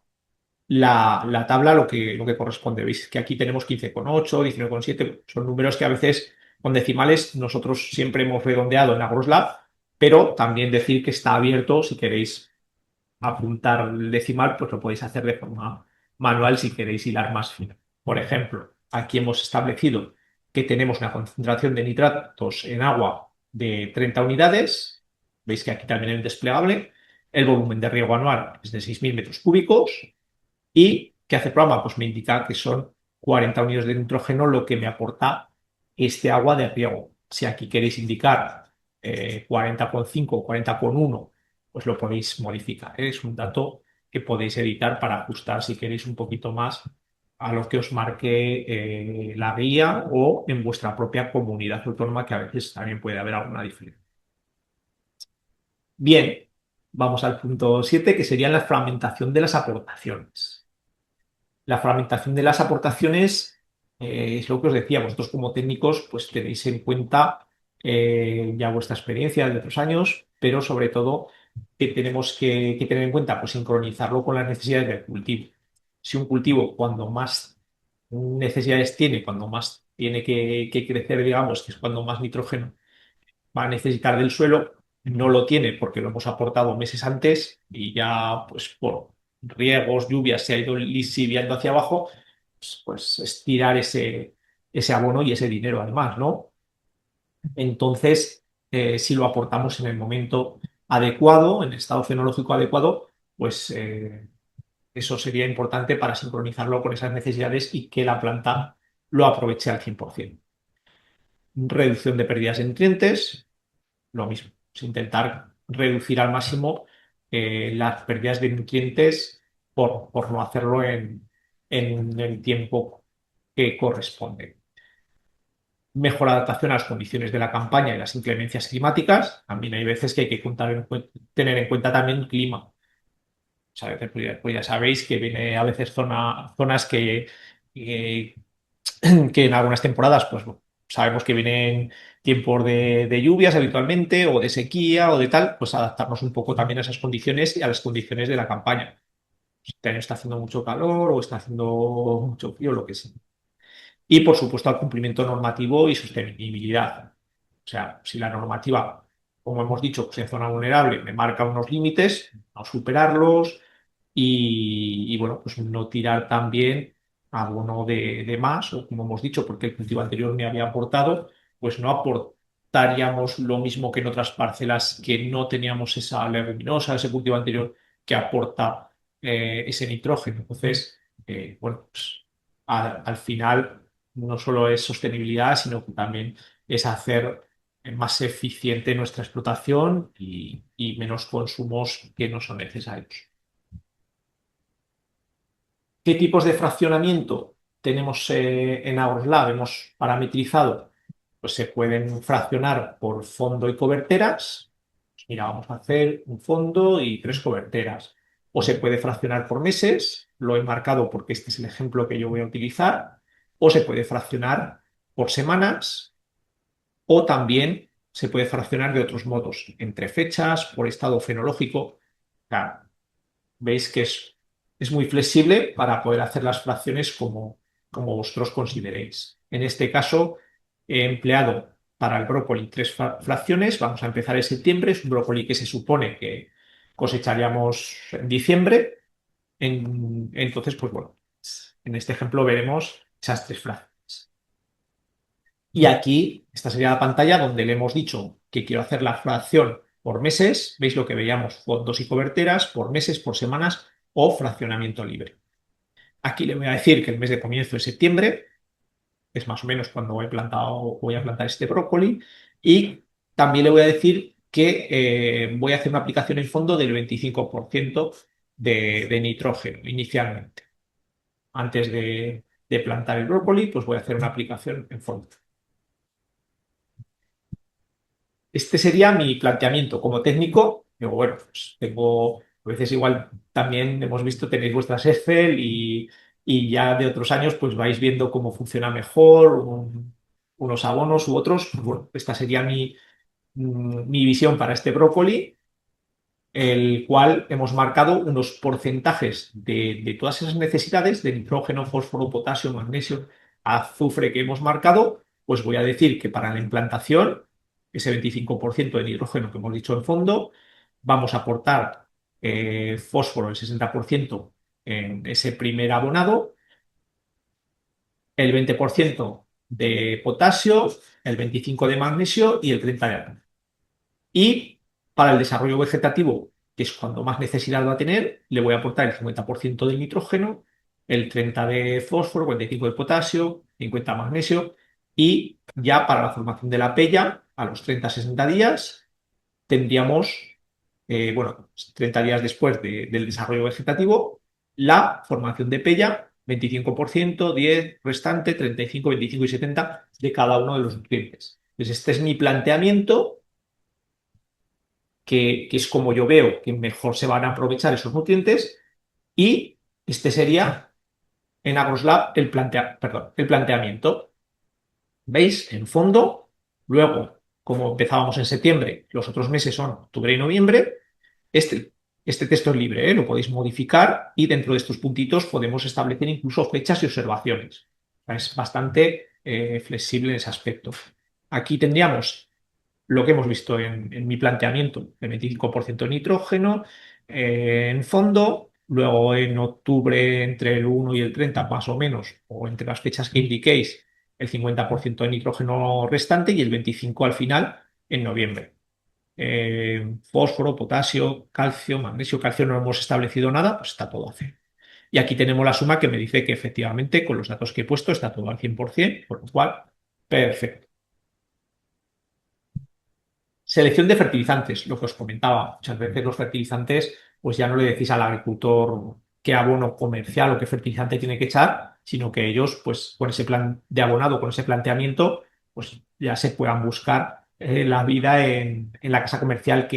la tabla lo que corresponde. Veis que aquí tenemos 15,8, 19,7, son números que a veces con decimales nosotros siempre hemos redondeado en AgroSlab, pero también decir que está abierto si queréis apuntar el decimal, pues lo podéis hacer de forma manual si queréis hilar más fino. Por ejemplo, aquí hemos establecido que tenemos una concentración de nitratos en agua de 30 unidades. Veis que aquí también es desplegable. El volumen de riego anual es de 6.000 metros cúbicos. ¿Y qué hace el programa? Pues me indica que son 40 unidades de nitrógeno lo que me aporta este agua de riego. Si aquí queréis indicar 40,5 o 40,1, pues lo podéis modificar, ¿eh? Es un dato que podéis editar para ajustar si queréis un poquito más a lo que os marque la guía o en vuestra propia comunidad autónoma, que a veces también puede haber alguna diferencia. Bien, vamos al punto 7, que sería la fragmentación de las aportaciones. La fragmentación de las aportaciones es lo que os decía, vosotros como técnicos pues tenéis en cuenta ya vuestra experiencia de otros años, pero sobre todo que tenemos que tener en cuenta pues sincronizarlo con las necesidades del cultivo. Si un cultivo cuando más necesidades tiene, cuando más tiene que crecer, digamos, que es cuando más nitrógeno va a necesitar del suelo, no lo tiene porque lo hemos aportado meses antes y ya pues por riegos, lluvias se ha ido lisiviando hacia abajo, pues estirar ese abono y ese dinero además, ¿no? Entonces, si lo aportamos en el momento adecuado, en el estado fenológico adecuado, pues Eso sería importante para sincronizarlo con esas necesidades y que la planta lo aproveche al 100%. Reducción de pérdidas de nutrientes, lo mismo. Es intentar reducir al máximo las pérdidas de nutrientes por no hacerlo en el tiempo que corresponde. Mejor adaptación a las condiciones de la campaña y las inclemencias climáticas. También hay veces que hay que tener en cuenta también el clima. O sea, pues ya sabéis que viene a veces zonas que, que en algunas temporadas, pues bueno, sabemos que vienen tiempos de lluvias habitualmente, o de sequía, o de tal, pues adaptarnos un poco también a esas condiciones y a las condiciones de la campaña. Si este año está haciendo mucho calor o está haciendo mucho frío, lo que sea. Y por supuesto al cumplimiento normativo y sostenibilidad. O sea, si la normativa, como hemos dicho, pues en zona vulnerable me marca unos límites, no superarlos bueno, pues no tirar también abono de más, o como hemos dicho, porque el cultivo anterior me había aportado, pues no aportaríamos lo mismo que en otras parcelas que no teníamos esa leguminosa, ese cultivo anterior que aporta ese nitrógeno. Entonces, bueno, pues al final no solo es sostenibilidad, sino que también es hacer más eficiente nuestra explotación y menos consumos que no son necesarios. ¿Qué tipos de fraccionamiento tenemos en Agroslab? Hemos parametrizado, pues se pueden fraccionar por fondo y coberteras. Pues mira, vamos a hacer un fondo y 3 coberteras. O se puede fraccionar por meses, lo he marcado porque este es el ejemplo que yo voy a utilizar. O se puede fraccionar por semanas, o también se puede fraccionar de otros modos, entre fechas, por estado fenológico. Claro, veis que es muy flexible para poder hacer las fracciones como vosotros consideréis. En este caso, he empleado para el brócoli 3 fracciones. Vamos a empezar en septiembre. Es un brócoli que se supone que cosecharíamos en diciembre. Entonces, pues bueno, en este ejemplo veremos esas 3 fracciones. Y aquí, esta sería la pantalla donde le hemos dicho que quiero hacer la fracción por meses. ¿Veis lo que veíamos? Fondos y coberteras, por meses, por semanas o fraccionamiento libre. Aquí le voy a decir que el mes de comienzo es septiembre, es más o menos cuando voy a plantar este brócoli. Y también le voy a decir que voy a hacer una aplicación en fondo del 25% de nitrógeno inicialmente. Antes de plantar el brócoli, pues voy a hacer una aplicación en fondo. Este sería mi planteamiento como técnico. Digo, bueno, pues tengo, a veces igual también hemos visto, tenéis vuestras Excel y ya de otros años pues vais viendo cómo funciona mejor unos abonos u otros. Pues bueno, esta sería mi visión para este brócoli, el cual hemos marcado unos porcentajes de todas esas necesidades de nitrógeno, fósforo, potasio, magnesio, azufre que hemos marcado. Pues voy a decir que para la implantación, ese 25% de nitrógeno que hemos dicho en fondo, vamos a aportar fósforo el 60% en ese primer abonado, el 20% de potasio, el 25% de magnesio y el 30% de arena. Y para el desarrollo vegetativo, que es cuando más necesidad va a tener, le voy a aportar el 50% del nitrógeno, el 30% de fósforo, 45% de potasio, 50% de magnesio. Y ya para la formación de la pella, a los 30-60 días, tendríamos, bueno, 30 días después del desarrollo vegetativo, la formación de pella, 25%, 10% restante, 35%, 25% y 70% de cada uno de los nutrientes. Entonces, este es mi planteamiento, que es como yo veo que mejor se van a aprovechar esos nutrientes. Y este sería en Agroslab el planteamiento. ¿Veis? En fondo, luego, como empezábamos en septiembre, los otros meses son octubre y noviembre. Este, este texto es libre, ¿eh? Lo podéis modificar y dentro de estos puntitos podemos establecer incluso fechas y observaciones. Es bastante flexible en ese aspecto. Aquí tendríamos lo que hemos visto en mi planteamiento, el 25% de nitrógeno en fondo, luego en octubre entre el 1 y el 30 más o menos, o entre las fechas que indiquéis, el 50% de nitrógeno restante y el 25% al final en noviembre. Fósforo, potasio, calcio, magnesio, calcio no hemos establecido nada, pues está todo a cero. Y aquí tenemos la suma que me dice que efectivamente con los datos que he puesto está todo al 100%, por lo cual, perfecto. Selección de fertilizantes, lo que os comentaba. Muchas veces los fertilizantes, pues ya no le decís al agricultor qué abono comercial o qué fertilizante tiene que echar, sino que ellos, pues con ese plan de abonado, con ese planteamiento, pues ya se puedan buscar la vida en la casa comercial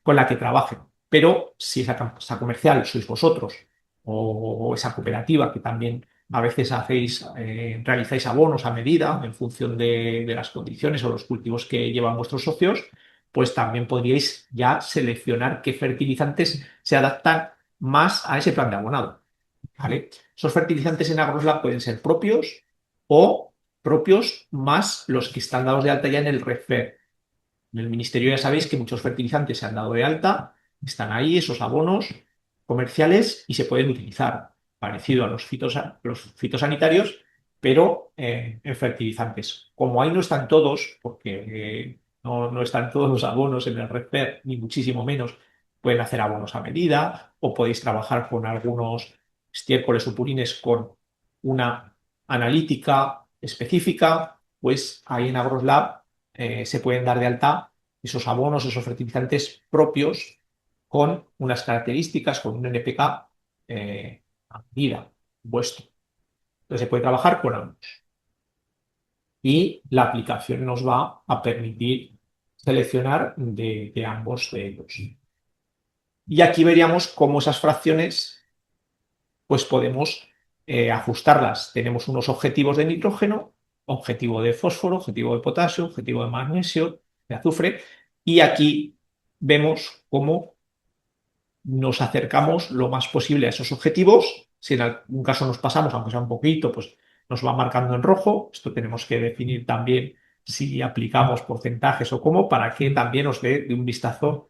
con la que trabajen. Pero si esa casa comercial sois vosotros o esa cooperativa que también a veces realizáis abonos a medida en función de las condiciones o los cultivos que llevan vuestros socios, pues también podríais ya seleccionar qué fertilizantes se adaptan más a ese plan de abonado. ¿Vale? Esos fertilizantes en AgroSlab pueden ser propios o propios más los que están dados de alta ya en el REFER. En el ministerio ya sabéis que muchos fertilizantes se han dado de alta, están ahí esos abonos comerciales y se pueden utilizar, parecido a los fitosanitarios, pero en fertilizantes. Como ahí no están todos, porque no están todos los abonos en el REFER, ni muchísimo menos, pueden hacer abonos a medida o podéis trabajar con algunos estiércoles o purines con una analítica específica, pues ahí en AgroSlab se pueden dar de alta esos abonos, esos fertilizantes propios con unas características, con un NPK a medida vuestro. Entonces se puede trabajar con ambos. Y la aplicación nos va a permitir seleccionar de ambos de ellos. Y aquí veríamos cómo esas fracciones pues podemos ajustarlas. Tenemos unos objetivos de nitrógeno, objetivo de fósforo, objetivo de potasio, objetivo de magnesio, de azufre, y aquí vemos cómo nos acercamos lo más posible a esos objetivos. Si en algún caso nos pasamos, aunque sea un poquito, pues nos va marcando en rojo. Esto tenemos que definir también si aplicamos porcentajes o cómo, para que también os dé de un vistazo,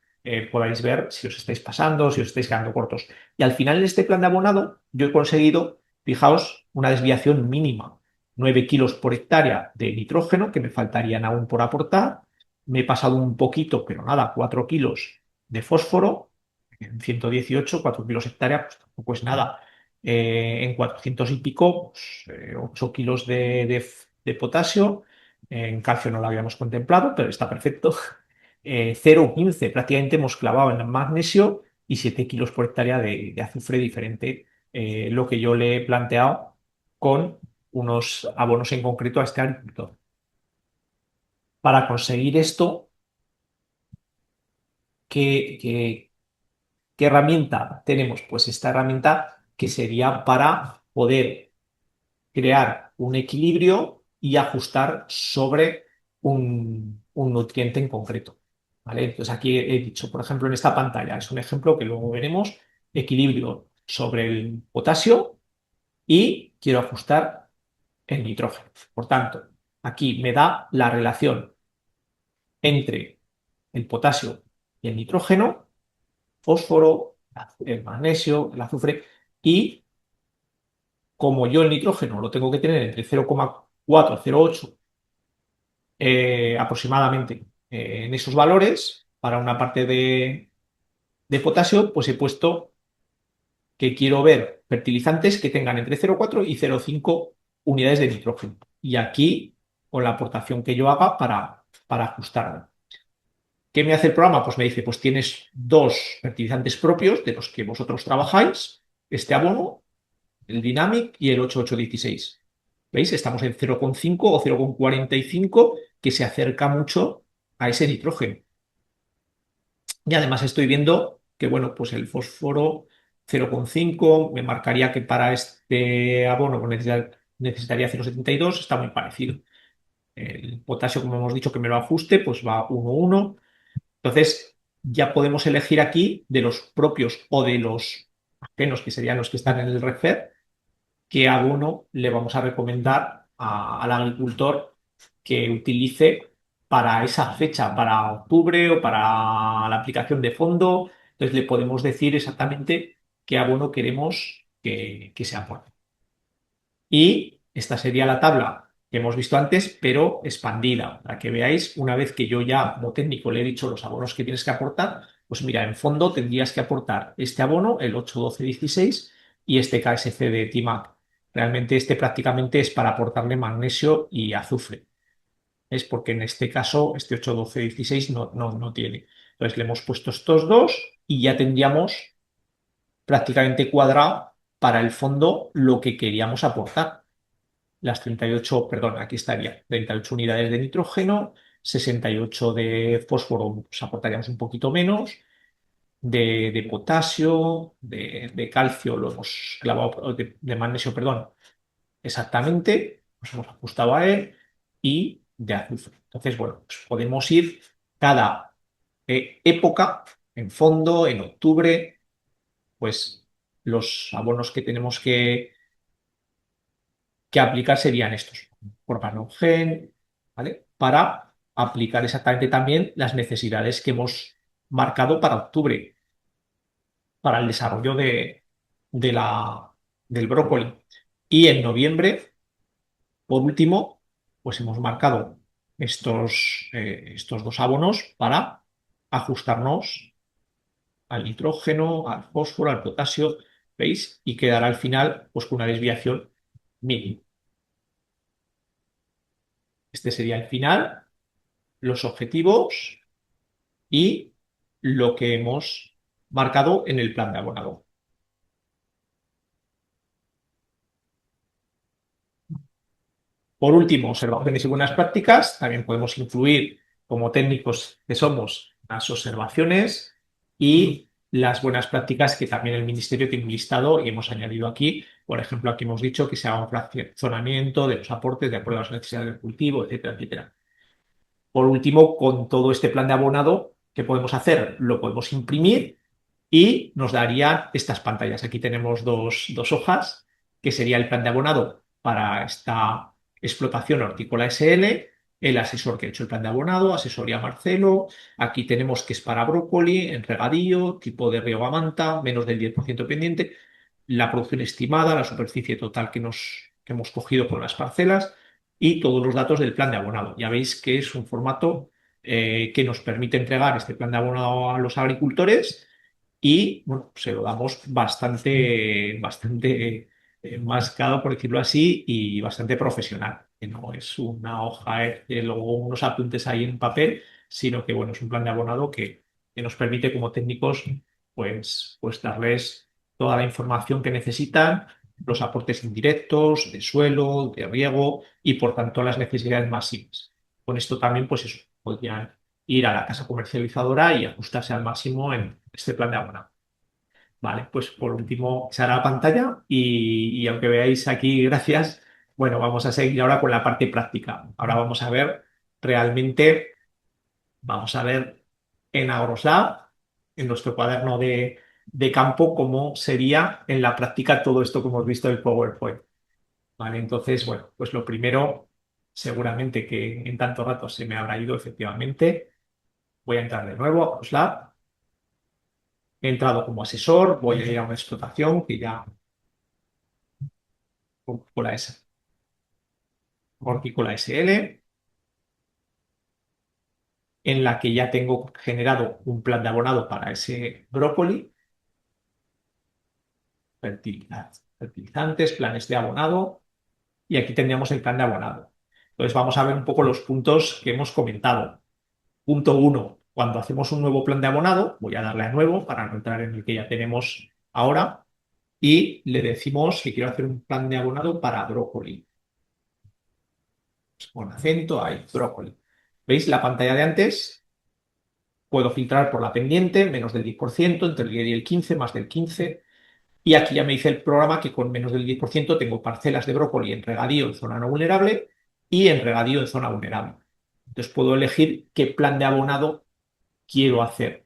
podáis ver si os estáis pasando, si os estáis quedando cortos. Y al final, en este plan de abonado, yo he conseguido, fijaos, una desviación mínima, 9 kilos por hectárea de nitrógeno, que me faltarían aún por aportar. Me he pasado un poquito, pero nada, 4 kilos de fósforo en 118, 4 kilos hectárea, pues tampoco es nada. En 400 y pico, pues, 8 kilos de potasio. En calcio no lo habíamos contemplado, pero está perfecto. 0,15, prácticamente hemos clavado en el magnesio y 7 kilos por hectárea de azufre diferente, lo que yo le he planteado con unos abonos en concreto a este agricultor. Para conseguir esto, ¿qué, ¿qué herramienta tenemos? Pues esta herramienta que sería para poder crear un equilibrio y ajustar sobre un nutriente en concreto. ¿Vale? Entonces aquí he dicho, por ejemplo, en esta pantalla, es un ejemplo que luego veremos, equilibrio sobre el potasio y quiero ajustar el nitrógeno. Por tanto, aquí me da la relación entre el potasio y el nitrógeno, fósforo, el magnesio, el azufre, y como yo el nitrógeno lo tengo que tener entre 0,4 a 0,8 aproximadamente en esos valores, para una parte de potasio, pues he puesto que quiero ver fertilizantes que tengan entre 0,4 y 0,5 unidades de nitrógeno. Y aquí, con la aportación que yo haga para ajustarlo. ¿Qué me hace el programa? Pues me dice, pues tienes dos fertilizantes propios de los que vosotros trabajáis, este abono, el Dynamic y el 8816. ¿Veis? Estamos en 0,5 o 0,45, que se acerca mucho a ese nitrógeno. Y además estoy viendo que, bueno, pues el fósforo 0,5 me marcaría que para este abono pues necesitaría 0,72, está muy parecido. El potasio, como hemos dicho, que me lo ajuste, pues va 1,1. Entonces, ya podemos elegir aquí de los propios o de los ajenos, que serían los que están en el REFER, qué abono le vamos a recomendar al agricultor que utilice para esa fecha, para octubre o para la aplicación de fondo. Entonces le podemos decir exactamente qué abono queremos que se aporte. Y esta sería la tabla que hemos visto antes, pero expandida, para que veáis, una vez que yo ya como técnico le he dicho los abonos que tienes que aportar, pues mira, en fondo tendrías que aportar este abono, el 8, 12, 16, y este KSC de TIMAC. Realmente este prácticamente es para aportarle magnesio y azufre. Es porque en este caso, este 8, 12, 16 no tiene. Entonces le hemos puesto estos dos y ya tendríamos prácticamente cuadrado para el fondo lo que queríamos aportar. Las 38, perdón, aquí estaría, 38 unidades de nitrógeno, 68 de fósforo, pues aportaríamos un poquito menos, de potasio, de calcio, lo hemos clavado, de magnesio, perdón, exactamente, nos hemos ajustado a él, y de azufre. Entonces, bueno, pues podemos ir cada época, en fondo, en octubre, pues los abonos que tenemos que aplicar serían estos, Propanongen, ¿vale? Para aplicar exactamente también las necesidades que hemos marcado para octubre, para el desarrollo de del brócoli. Y en noviembre, por último, pues hemos marcado estos dos abonos para ajustarnos al nitrógeno, al fósforo, al potasio, ¿veis? Y quedará al final pues con una desviación mínima. Este sería el final, los objetivos y lo que hemos marcado en el plan de abonado. Por último, observaciones y buenas prácticas. También podemos influir como técnicos que somos las observaciones y las buenas prácticas que también el Ministerio tiene un listado y hemos añadido aquí. Por ejemplo, aquí hemos dicho que se haga un fraccionamiento de los aportes de acuerdo a las necesidades del cultivo, etcétera, etcétera. Por último, con todo este plan de abonado, ¿qué podemos hacer? Lo podemos imprimir y nos daría estas pantallas. Aquí tenemos dos hojas, que sería el plan de abonado para esta explotación hortícola SL, el asesor que ha hecho el plan de abonado, asesoría Marcelo. Aquí tenemos que es para brócoli, en regadío, tipo de riego a manta, menos del 10% pendiente, la producción estimada, la superficie total que hemos cogido con las parcelas y todos los datos del plan de abonado. Ya veis que es un formato que nos permite entregar este plan de abonado a los agricultores y bueno, se lo damos bastante mascado, por decirlo así, y bastante profesional. Que no es una hoja, luego unos apuntes ahí en papel, sino que bueno, es un plan de abonado que nos permite como técnicos pues darles toda la información que necesitan, los aportes indirectos, de suelo, de riego y por tanto las necesidades máximas. Con esto también, pues eso, podrían ir a la casa comercializadora y ajustarse al máximo en este plan de abonado. Vale, pues por último se hará la pantalla y aunque veáis aquí, gracias, bueno, vamos a seguir ahora con la parte práctica. Ahora vamos a ver realmente, vamos a ver en Agroslab, en nuestro cuaderno de campo, cómo sería en la práctica todo esto que hemos visto del PowerPoint. Vale, entonces, bueno, pues lo primero, seguramente que en tanto rato se me habrá ido efectivamente. Voy a entrar de nuevo a Agroslab. He entrado como asesor, voy a ir a una explotación que ya hortícola S, hortícola SL, en la que ya tengo generado un plan de abonado para ese brócoli, fertilizantes, planes de abonado, y aquí tendríamos el plan de abonado. Entonces vamos a ver un poco los puntos que hemos comentado. Punto uno, cuando hacemos un nuevo plan de abonado, voy a darle a nuevo para no entrar en el que ya tenemos ahora, y le decimos que quiero hacer un plan de abonado para brócoli. Con acento hay brócoli. ¿Veis la pantalla de antes? Puedo filtrar por la pendiente, menos del 10%, entre el 10 y el 15, más del 15. Y aquí ya me dice el programa que con menos del 10% tengo parcelas de brócoli en regadío en zona no vulnerable y en regadío en zona vulnerable. Entonces puedo elegir qué plan de abonado quiero hacer.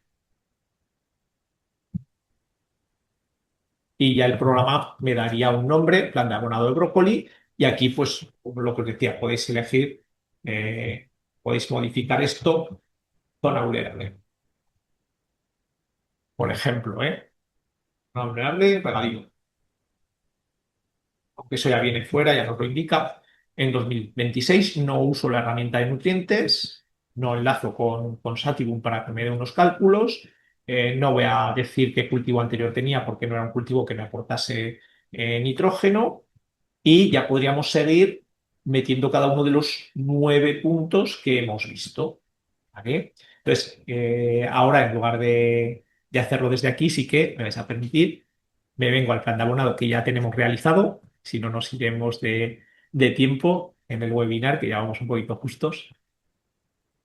Y ya el programa me daría un nombre, plan de abonado de brócoli, y aquí pues lo que os decía, podéis elegir, eh, podéis modificar esto, zona vulnerable. Por ejemplo, zona vulnerable, regadío. Aunque eso ya viene fuera, ya nos lo indica. En 2026 no uso la herramienta de nutrientes, no enlazo con Sativum para que me dé unos cálculos No voy a decir qué cultivo anterior tenía porque no era un cultivo que me aportase nitrógeno y ya podríamos seguir metiendo cada uno de los 9 puntos que hemos visto. ¿Vale? Entonces, ahora en lugar de hacerlo desde aquí, sí que me vais a permitir, me vengo al plan de abonado que ya tenemos realizado, si no nos iremos de tiempo en el webinar, que ya vamos un poquito justos.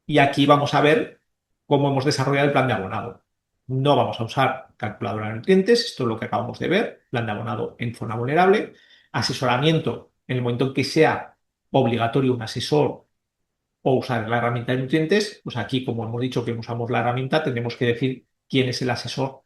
Y aquí vamos a ver cómo hemos desarrollado el plan de abonado. No vamos a usar calculadora de nutrientes, esto es lo que acabamos de ver, plan de abonado en zona vulnerable, asesoramiento en el momento en que sea obligatorio un asesor o usar la herramienta de nutrientes, pues aquí, como hemos dicho que usamos la herramienta, tendremos que decir quién es el asesor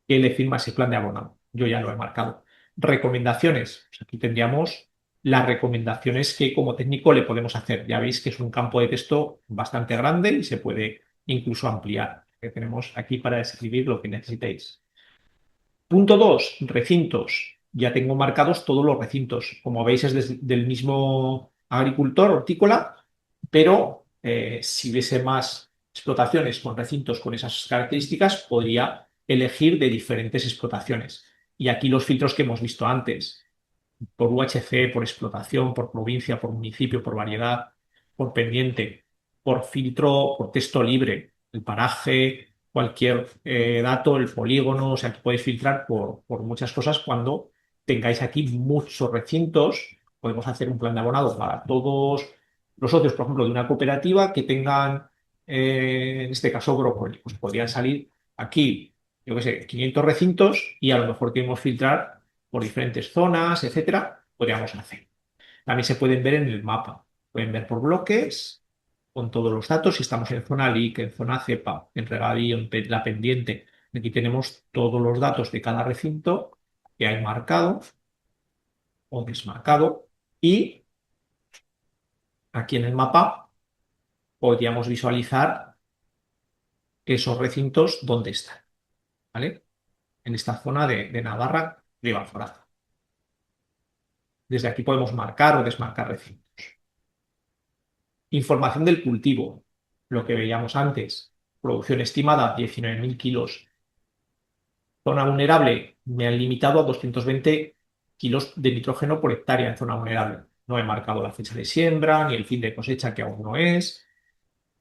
que le firma ese plan de abonado. Yo ya lo he marcado. Recomendaciones. Pues aquí tendríamos las recomendaciones que como técnico le podemos hacer. Ya veis que es un campo de texto bastante grande y se puede incluso ampliar. Que tenemos aquí para escribir lo que necesitéis. Punto 2, recintos. Ya tengo marcados todos los recintos. Como veis, es del mismo agricultor hortícola, pero si hubiese más explotaciones con recintos con esas características, podría elegir de diferentes explotaciones. Y aquí los filtros que hemos visto antes, por UHC, por explotación, por provincia, por municipio, por variedad, por pendiente, por filtro, por texto libre, el paraje, cualquier dato, el polígono, o sea, que podéis filtrar por muchas cosas cuando tengáis aquí muchos recintos. Podemos hacer un plan de abonado para todos los socios, por ejemplo, de una cooperativa que tengan, en este caso, brócoli. Pues podrían salir aquí, yo qué sé, 500 recintos y a lo mejor queremos filtrar por diferentes zonas, etcétera, podríamos hacer. También se pueden ver en el mapa. Pueden ver por bloques, con todos los datos. Si estamos en zona LIC, en zona cepa, en regadío, la pendiente. Aquí tenemos todos los datos de cada recinto que hay marcado o desmarcado. Y aquí en el mapa podríamos visualizar esos recintos donde están. ¿Vale? En esta zona de Navarra, Ribafora. Desde aquí podemos marcar o desmarcar recintos. Información del cultivo, lo que veíamos antes. Producción estimada, 19.000 kilos. Zona vulnerable, me han limitado a 220 kilos de nitrógeno por hectárea en zona vulnerable. No he marcado la fecha de siembra, ni el fin de cosecha, que aún no es,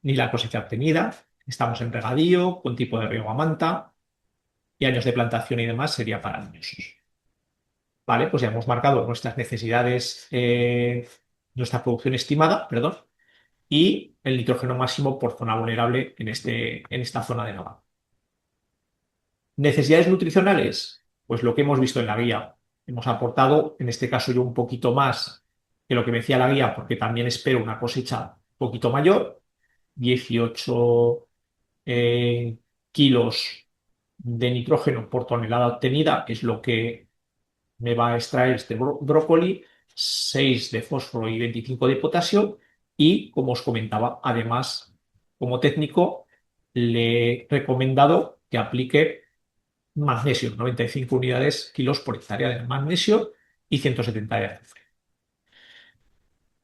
ni la cosecha obtenida. Estamos en regadío, con tipo de riego a manta, y años de plantación y demás sería para añosos. Vale, pues ya hemos marcado nuestras necesidades, nuestra producción estimada, perdón, y el nitrógeno máximo por zona vulnerable en esta zona de Navarra. Necesidades nutricionales, pues lo que hemos visto en la guía. Hemos aportado, en este caso yo un poquito más que lo que me decía la guía, porque también espero una cosecha un poquito mayor, 18 kilos de nitrógeno por tonelada obtenida, es lo que me va a extraer este brócoli, 6 de fósforo y 25 de potasio, y como os comentaba, además, como técnico, le he recomendado que aplique magnesio, 95 unidades kilos por hectárea de magnesio y 170 de azufre.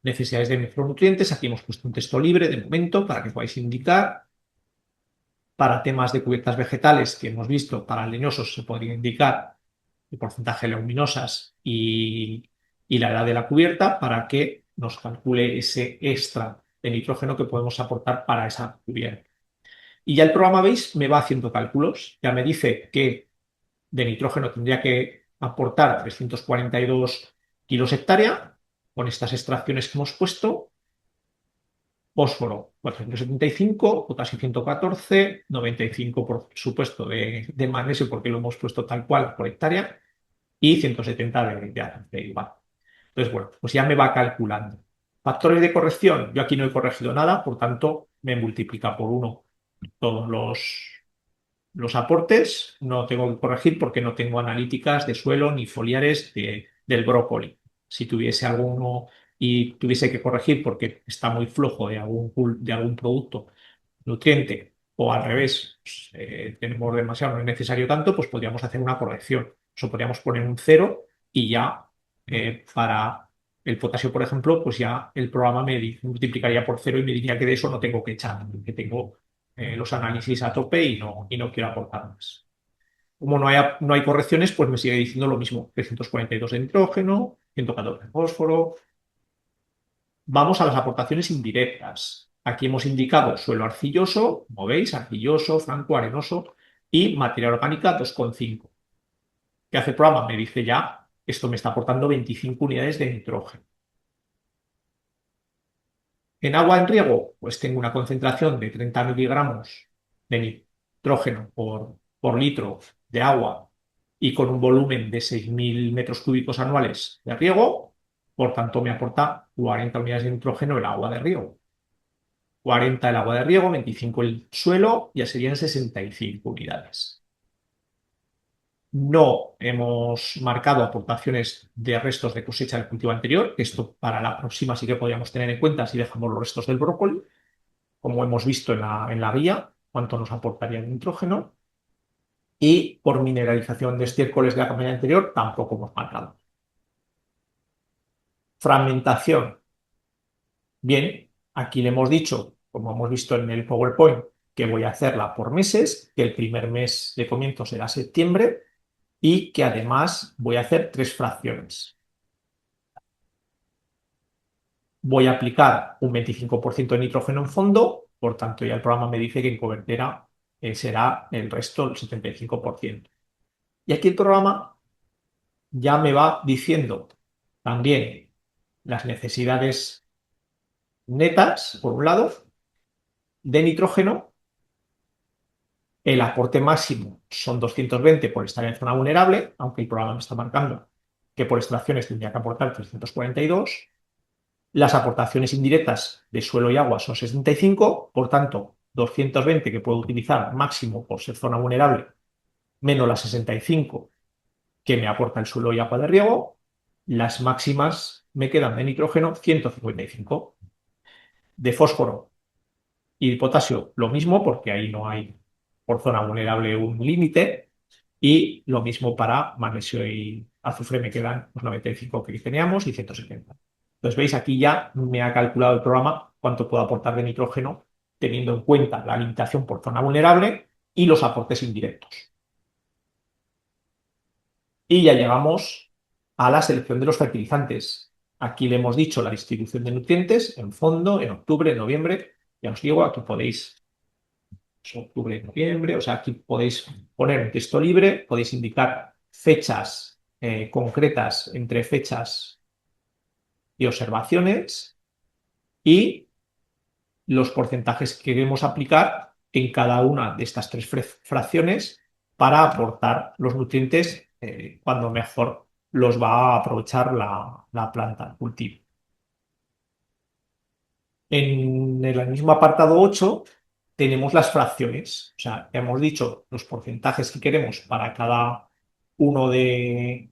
Necesidades de micronutrientes, aquí hemos puesto un texto libre de momento para que podáis indicar. Para temas de cubiertas vegetales que hemos visto, para leñosos se podría indicar el porcentaje de leguminosas y la edad de la cubierta para que nos calcule ese extra de nitrógeno que podemos aportar para esa cubierta. Y ya el programa, veis, me va haciendo cálculos. Ya me dice que de nitrógeno tendría que aportar 342 kilos hectárea con estas extracciones que hemos puesto. Fósforo 475, potasio 114, 95 por supuesto de magnesio porque lo hemos puesto tal cual por hectárea y 170 de azufre igual. Entonces, bueno, pues ya me va calculando. Factores de corrección, yo aquí no he corregido nada, por tanto me multiplica por uno todos los aportes, no tengo que corregir porque no tengo analíticas de suelo ni foliares del brócoli. Si tuviese alguno y tuviese que corregir porque está muy flojo de algún producto nutriente o al revés, pues, tenemos demasiado, no es necesario tanto, pues podríamos hacer una corrección. Eso podríamos poner un cero y ya para el potasio, por ejemplo, pues ya el programa multiplicaría por cero y me diría que de eso no tengo que echar, que tengo los análisis a tope y no quiero aportar más. Como no hay correcciones, pues me sigue diciendo lo mismo. 342 de nitrógeno, 114 de fósforo. Vamos a las aportaciones indirectas. Aquí hemos indicado suelo arcilloso, como veis, arcilloso, franco, arenoso y materia orgánica 2,5. ¿Qué hace el programa? Me dice ya, esto me está aportando 25 unidades de nitrógeno. En agua en riego, pues tengo una concentración de 30 miligramos de nitrógeno por litro de agua y con un volumen de 6.000 metros cúbicos anuales de riego, por tanto me aporta 40 unidades de nitrógeno el agua de riego. 40 el agua de riego, 25 el suelo, ya serían 65 unidades. No hemos marcado aportaciones de restos de cosecha del cultivo anterior. Esto para la próxima sí que podríamos tener en cuenta si dejamos los restos del brócoli, como hemos visto en la guía, cuánto nos aportaría el nitrógeno. Y por mineralización de estiércoles de la campaña anterior tampoco hemos marcado. Fragmentación. Bien, aquí le hemos dicho, como hemos visto en el PowerPoint, que voy a hacerla por meses, que el primer mes de comienzo será septiembre y que además voy a hacer 3 fracciones. Voy a aplicar un 25% de nitrógeno en fondo, por tanto ya el programa me dice que en cobertera será el resto, el 75%. Y aquí el programa ya me va diciendo también las necesidades netas, por un lado, de nitrógeno. El aporte máximo son 220 por estar en zona vulnerable, aunque el programa me está marcando que por extracciones tendría que aportar 342. Las aportaciones indirectas de suelo y agua son 65, por tanto, 220 que puedo utilizar máximo por ser zona vulnerable, menos las 65 que me aporta el suelo y agua de riego. Las máximas me quedan de nitrógeno 155. De fósforo y de potasio lo mismo, porque ahí no hay por zona vulnerable un límite. Y lo mismo para magnesio y azufre, me quedan los 95 que teníamos y 170. Entonces, veis, aquí ya me ha calculado el programa cuánto puedo aportar de nitrógeno, teniendo en cuenta la limitación por zona vulnerable y los aportes indirectos. Y ya llegamos a la selección de los fertilizantes. Aquí le hemos dicho la distribución de nutrientes en fondo, en octubre, en noviembre. Ya os digo, aquí podéis, octubre, noviembre, o sea, aquí podéis poner un texto libre, podéis indicar fechas concretas entre fechas y observaciones y los porcentajes que queremos aplicar en cada una de estas 3 fracciones para aportar los nutrientes cuando mejor los va a aprovechar la planta, el cultivo. En el mismo apartado 8 tenemos las fracciones, o sea, ya hemos dicho los porcentajes que queremos para cada uno de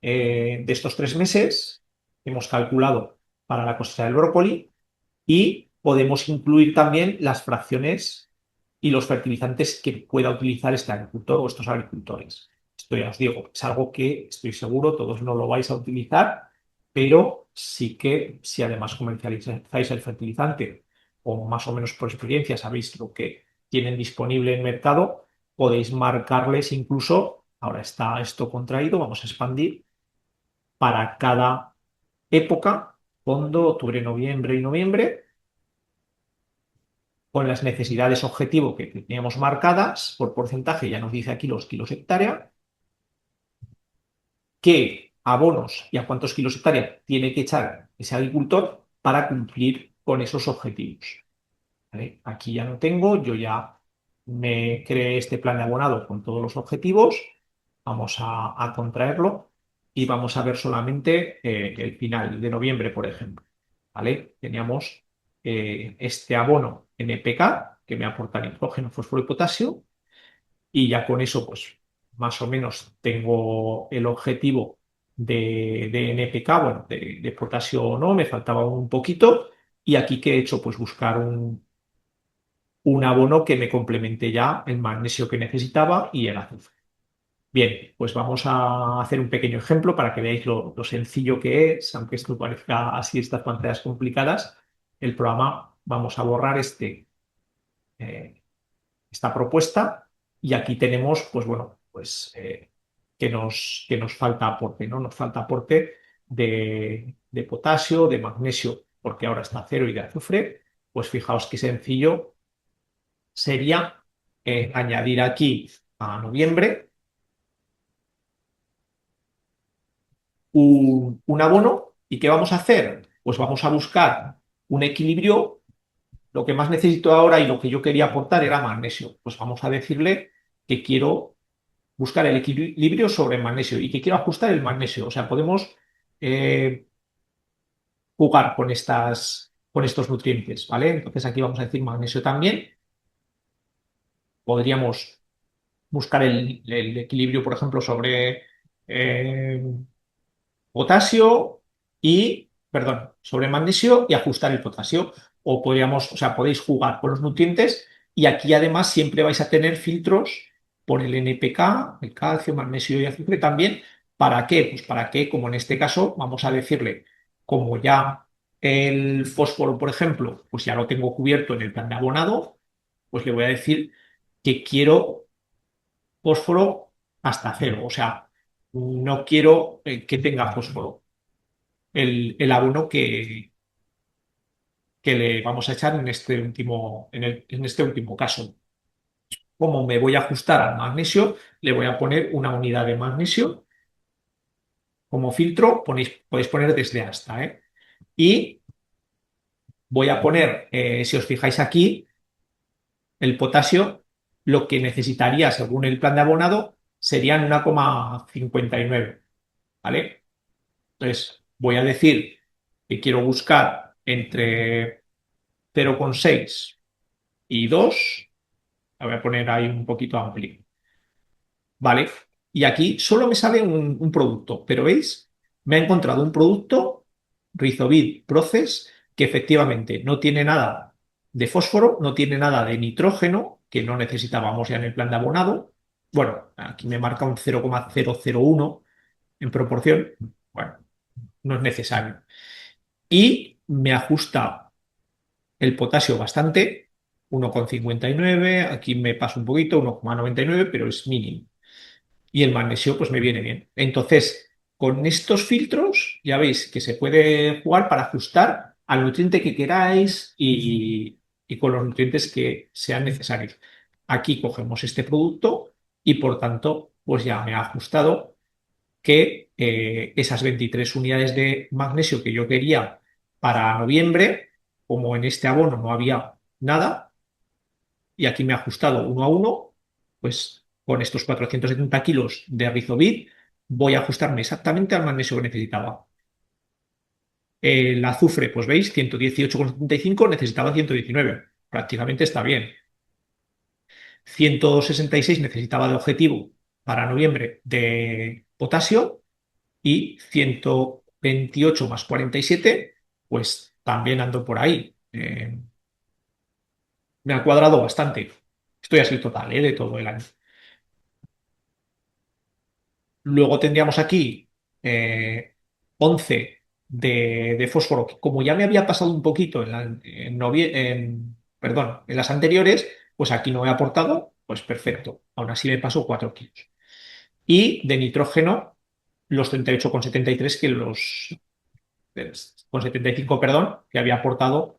estos 3 meses, hemos calculado para la cosecha del brócoli y podemos incluir también las fracciones y los fertilizantes que pueda utilizar este agricultor o estos agricultores. Esto ya os digo, es algo que estoy seguro todos no lo vais a utilizar, pero sí que si además comercializáis el fertilizante o más o menos por experiencia sabéis lo que tienen disponible en mercado, podéis marcarles incluso, ahora está esto contraído, vamos a expandir, para cada época, fondo, octubre, noviembre y noviembre, con las necesidades objetivo que teníamos marcadas por porcentaje, ya nos dice aquí los kilos hectárea, qué abonos y a cuántos kilos hectárea tiene que echar ese agricultor para cumplir con esos objetivos. ¿Vale? Aquí ya no tengo, yo ya me creé este plan de abonado con todos los objetivos, vamos a contraerlo y vamos a ver solamente el final de noviembre, por ejemplo. ¿Vale? Teníamos este abono NPK que me aporta nitrógeno, fósforo y potasio y ya con eso pues más o menos tengo el objetivo de NPK, bueno, de potasio o no, me faltaba un poquito y aquí que he hecho pues buscar un abono que me complemente ya el magnesio que necesitaba y el azufre. Bien, pues vamos a hacer un pequeño ejemplo para que veáis lo sencillo que es, aunque esto parezca así estas pantallas complicadas. El programa, vamos a borrar este esta propuesta y aquí tenemos, pues bueno, pues que nos falta aporte, ¿no? Nos falta aporte de potasio, de magnesio, porque ahora está cero y de azufre. Pues fijaos qué sencillo sería añadir aquí a noviembre un abono. ¿Y qué vamos a hacer? Pues vamos a buscar un equilibrio. Lo que más necesito ahora y lo que yo quería aportar era magnesio. Pues vamos a decirle que quiero buscar el equilibrio sobre el magnesio y que quiero ajustar el magnesio. O sea, podemos eh, jugar con estos nutrientes, ¿vale? Entonces aquí vamos a decir magnesio también. Podríamos buscar el equilibrio, por ejemplo, sobre eh, potasio perdón, sobre magnesio y ajustar el potasio. O podríamos, o sea, podéis jugar con los nutrientes y aquí además siempre vais a tener filtros por el NPK, el calcio, magnesio y azufre también. ¿Para qué? Pues para que, como en este caso, vamos a decirle, como ya el fósforo, por ejemplo, pues ya lo tengo cubierto en el plan de abonado, pues le voy a decir que quiero fósforo hasta cero. O sea, no quiero que tenga fósforo el abono que le vamos a echar en este último, en este último caso. Como me voy a ajustar al magnesio, le voy a poner una unidad de magnesio. Como filtro podéis poner desde hasta, ¿eh? Y voy a poner, si os fijáis aquí, el potasio, lo que necesitaría según el plan de abonado serían 1,59, ¿vale? Entonces, voy a decir que quiero buscar entre 0,6 y 2. La voy a poner ahí un poquito amplio. ¿Vale? Y aquí solo me sale un producto, pero ¿veis? Me ha encontrado un producto, Rizobid Process, que efectivamente no tiene nada de fósforo, no tiene nada de nitrógeno, que no necesitábamos ya en el plan de abonado. Bueno, aquí me marca un 0,001 en proporción. Bueno, no es necesario. Y me ajusta el potasio bastante, 1,59, aquí me paso un poquito, 1,99, pero es mínimo. Y el magnesio pues me viene bien. Entonces, con estos filtros ya veis que se puede jugar para ajustar al nutriente que queráis y con los nutrientes que sean necesarios. Aquí cogemos este producto y por tanto pues ya me ha ajustado que esas 23 unidades de magnesio que yo quería para noviembre, como en este abono no había nada, y aquí me ha ajustado uno a uno, pues con estos 470 kilos de Rizobid voy a ajustarme exactamente al magnesio que necesitaba. El azufre, pues veis, 118,75, necesitaba 119, prácticamente está bien. 166 necesitaba de objetivo para noviembre de potasio y 128 más 47, pues también ando por ahí. Me ha cuadrado bastante. Esto ya es el total, de todo el año. Luego tendríamos aquí 11 de fósforo, que como ya me había pasado un poquito perdón, en las anteriores, pues aquí no he aportado, pues perfecto. Aún así me paso 4 kilos. Y de nitrógeno, los 38,73 que con 75, perdón, que había aportado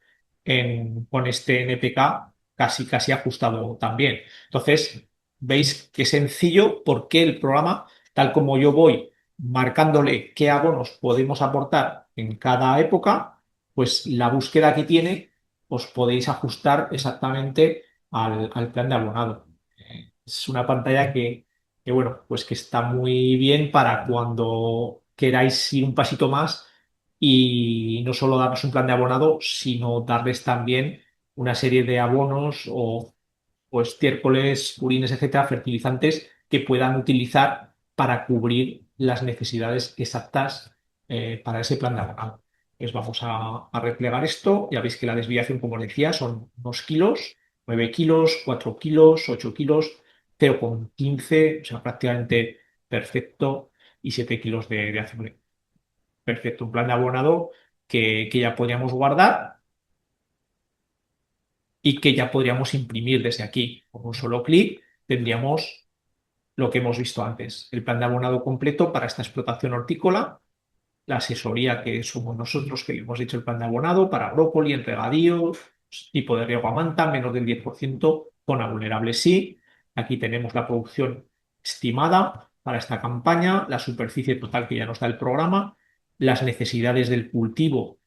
con este NPK casi ajustado también. Entonces, veis qué sencillo, porque el programa, tal como yo voy marcándole qué abonos podemos aportar en cada época, pues la búsqueda que tiene os podéis ajustar exactamente al plan de abonado. Es una pantalla bueno, pues que está muy bien para cuando queráis ir un pasito más y no solo darles un plan de abonado, sino darles también una serie de abonos o estiércoles, purines, etcétera, fertilizantes que puedan utilizar para cubrir las necesidades exactas para ese plan de abonado. Pues vamos a replegar esto. Ya veis que la desviación, como os decía, son unos kilos, 9 kilos, 4 kilos, 8 kilos, 0,15, o sea, prácticamente perfecto, y 7 kilos de azufre. Perfecto, un plan de abonado que ya podríamos guardar y que ya podríamos imprimir desde aquí. Con un solo clic tendríamos lo que hemos visto antes, el plan de abonado completo para esta explotación hortícola, la asesoría que somos nosotros que le hemos hecho el plan de abonado para brócoli, en regadío, tipo de riego a manta, menos del 10%, zona vulnerable sí. Aquí tenemos la producción estimada para esta campaña, la superficie total que ya nos da el programa, las necesidades del cultivo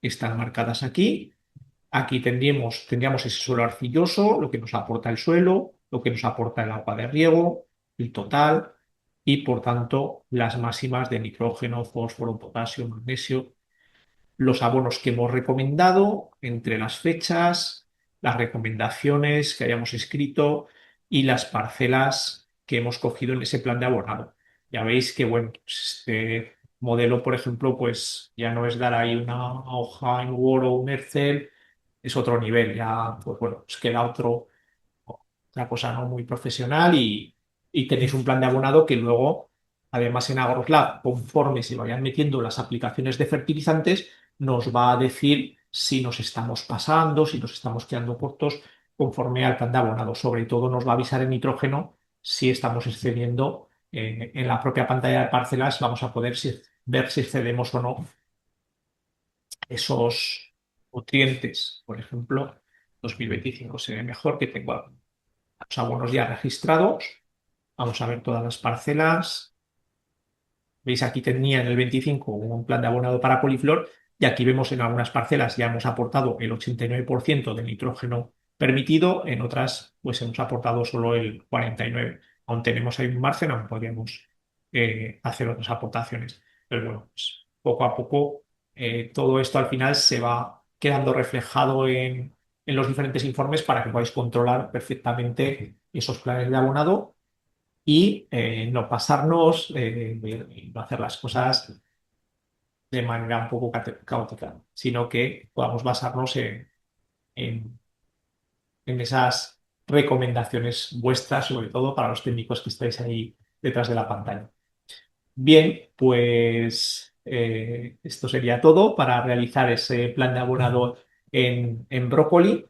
están marcadas aquí. Aquí tendríamos ese suelo arcilloso, lo que nos aporta el suelo, lo que nos aporta el agua de riego, el total y por tanto las máximas de nitrógeno, fósforo, potasio, magnesio, los abonos que hemos recomendado entre las fechas, las recomendaciones que hayamos escrito y las parcelas que hemos cogido en ese plan de abonado. Ya veis que, bueno, pues este modelo, por ejemplo, pues ya no es dar ahí una hoja en Word o un Excel, es otro nivel, ya, pues bueno, pues queda otra cosa no muy profesional y tenéis un plan de abonado que luego, además en AgroLab, conforme se vayan metiendo las aplicaciones de fertilizantes, nos va a decir si nos estamos pasando, si nos estamos quedando cortos conforme al plan de abonado. Sobre todo nos va a avisar en nitrógeno si estamos excediendo. En la propia pantalla de parcelas vamos a poder ver si excedemos o no esos nutrientes. Por ejemplo, 2025 se ve mejor que tengo los abonos ya registrados. Vamos a ver todas las parcelas. Veis, aquí tenía en el 25 un plan de abonado para coliflor y aquí vemos en algunas parcelas ya hemos aportado el 89% de nitrógeno permitido, en otras pues hemos aportado solo el 49%. Aún tenemos ahí un margen, aún podríamos hacer otras aportaciones. Pero bueno, pues, poco a poco todo esto al final se va quedando reflejado en los diferentes informes para que podáis controlar perfectamente esos planes de abonado y no pasarnos, no hacer las cosas de manera un poco caótica, sino que podamos basarnos en- en esas recomendaciones vuestras, sobre todo para los técnicos que estáis ahí detrás de la pantalla. Bien, pues esto sería todo para realizar ese plan de abonado en brócoli.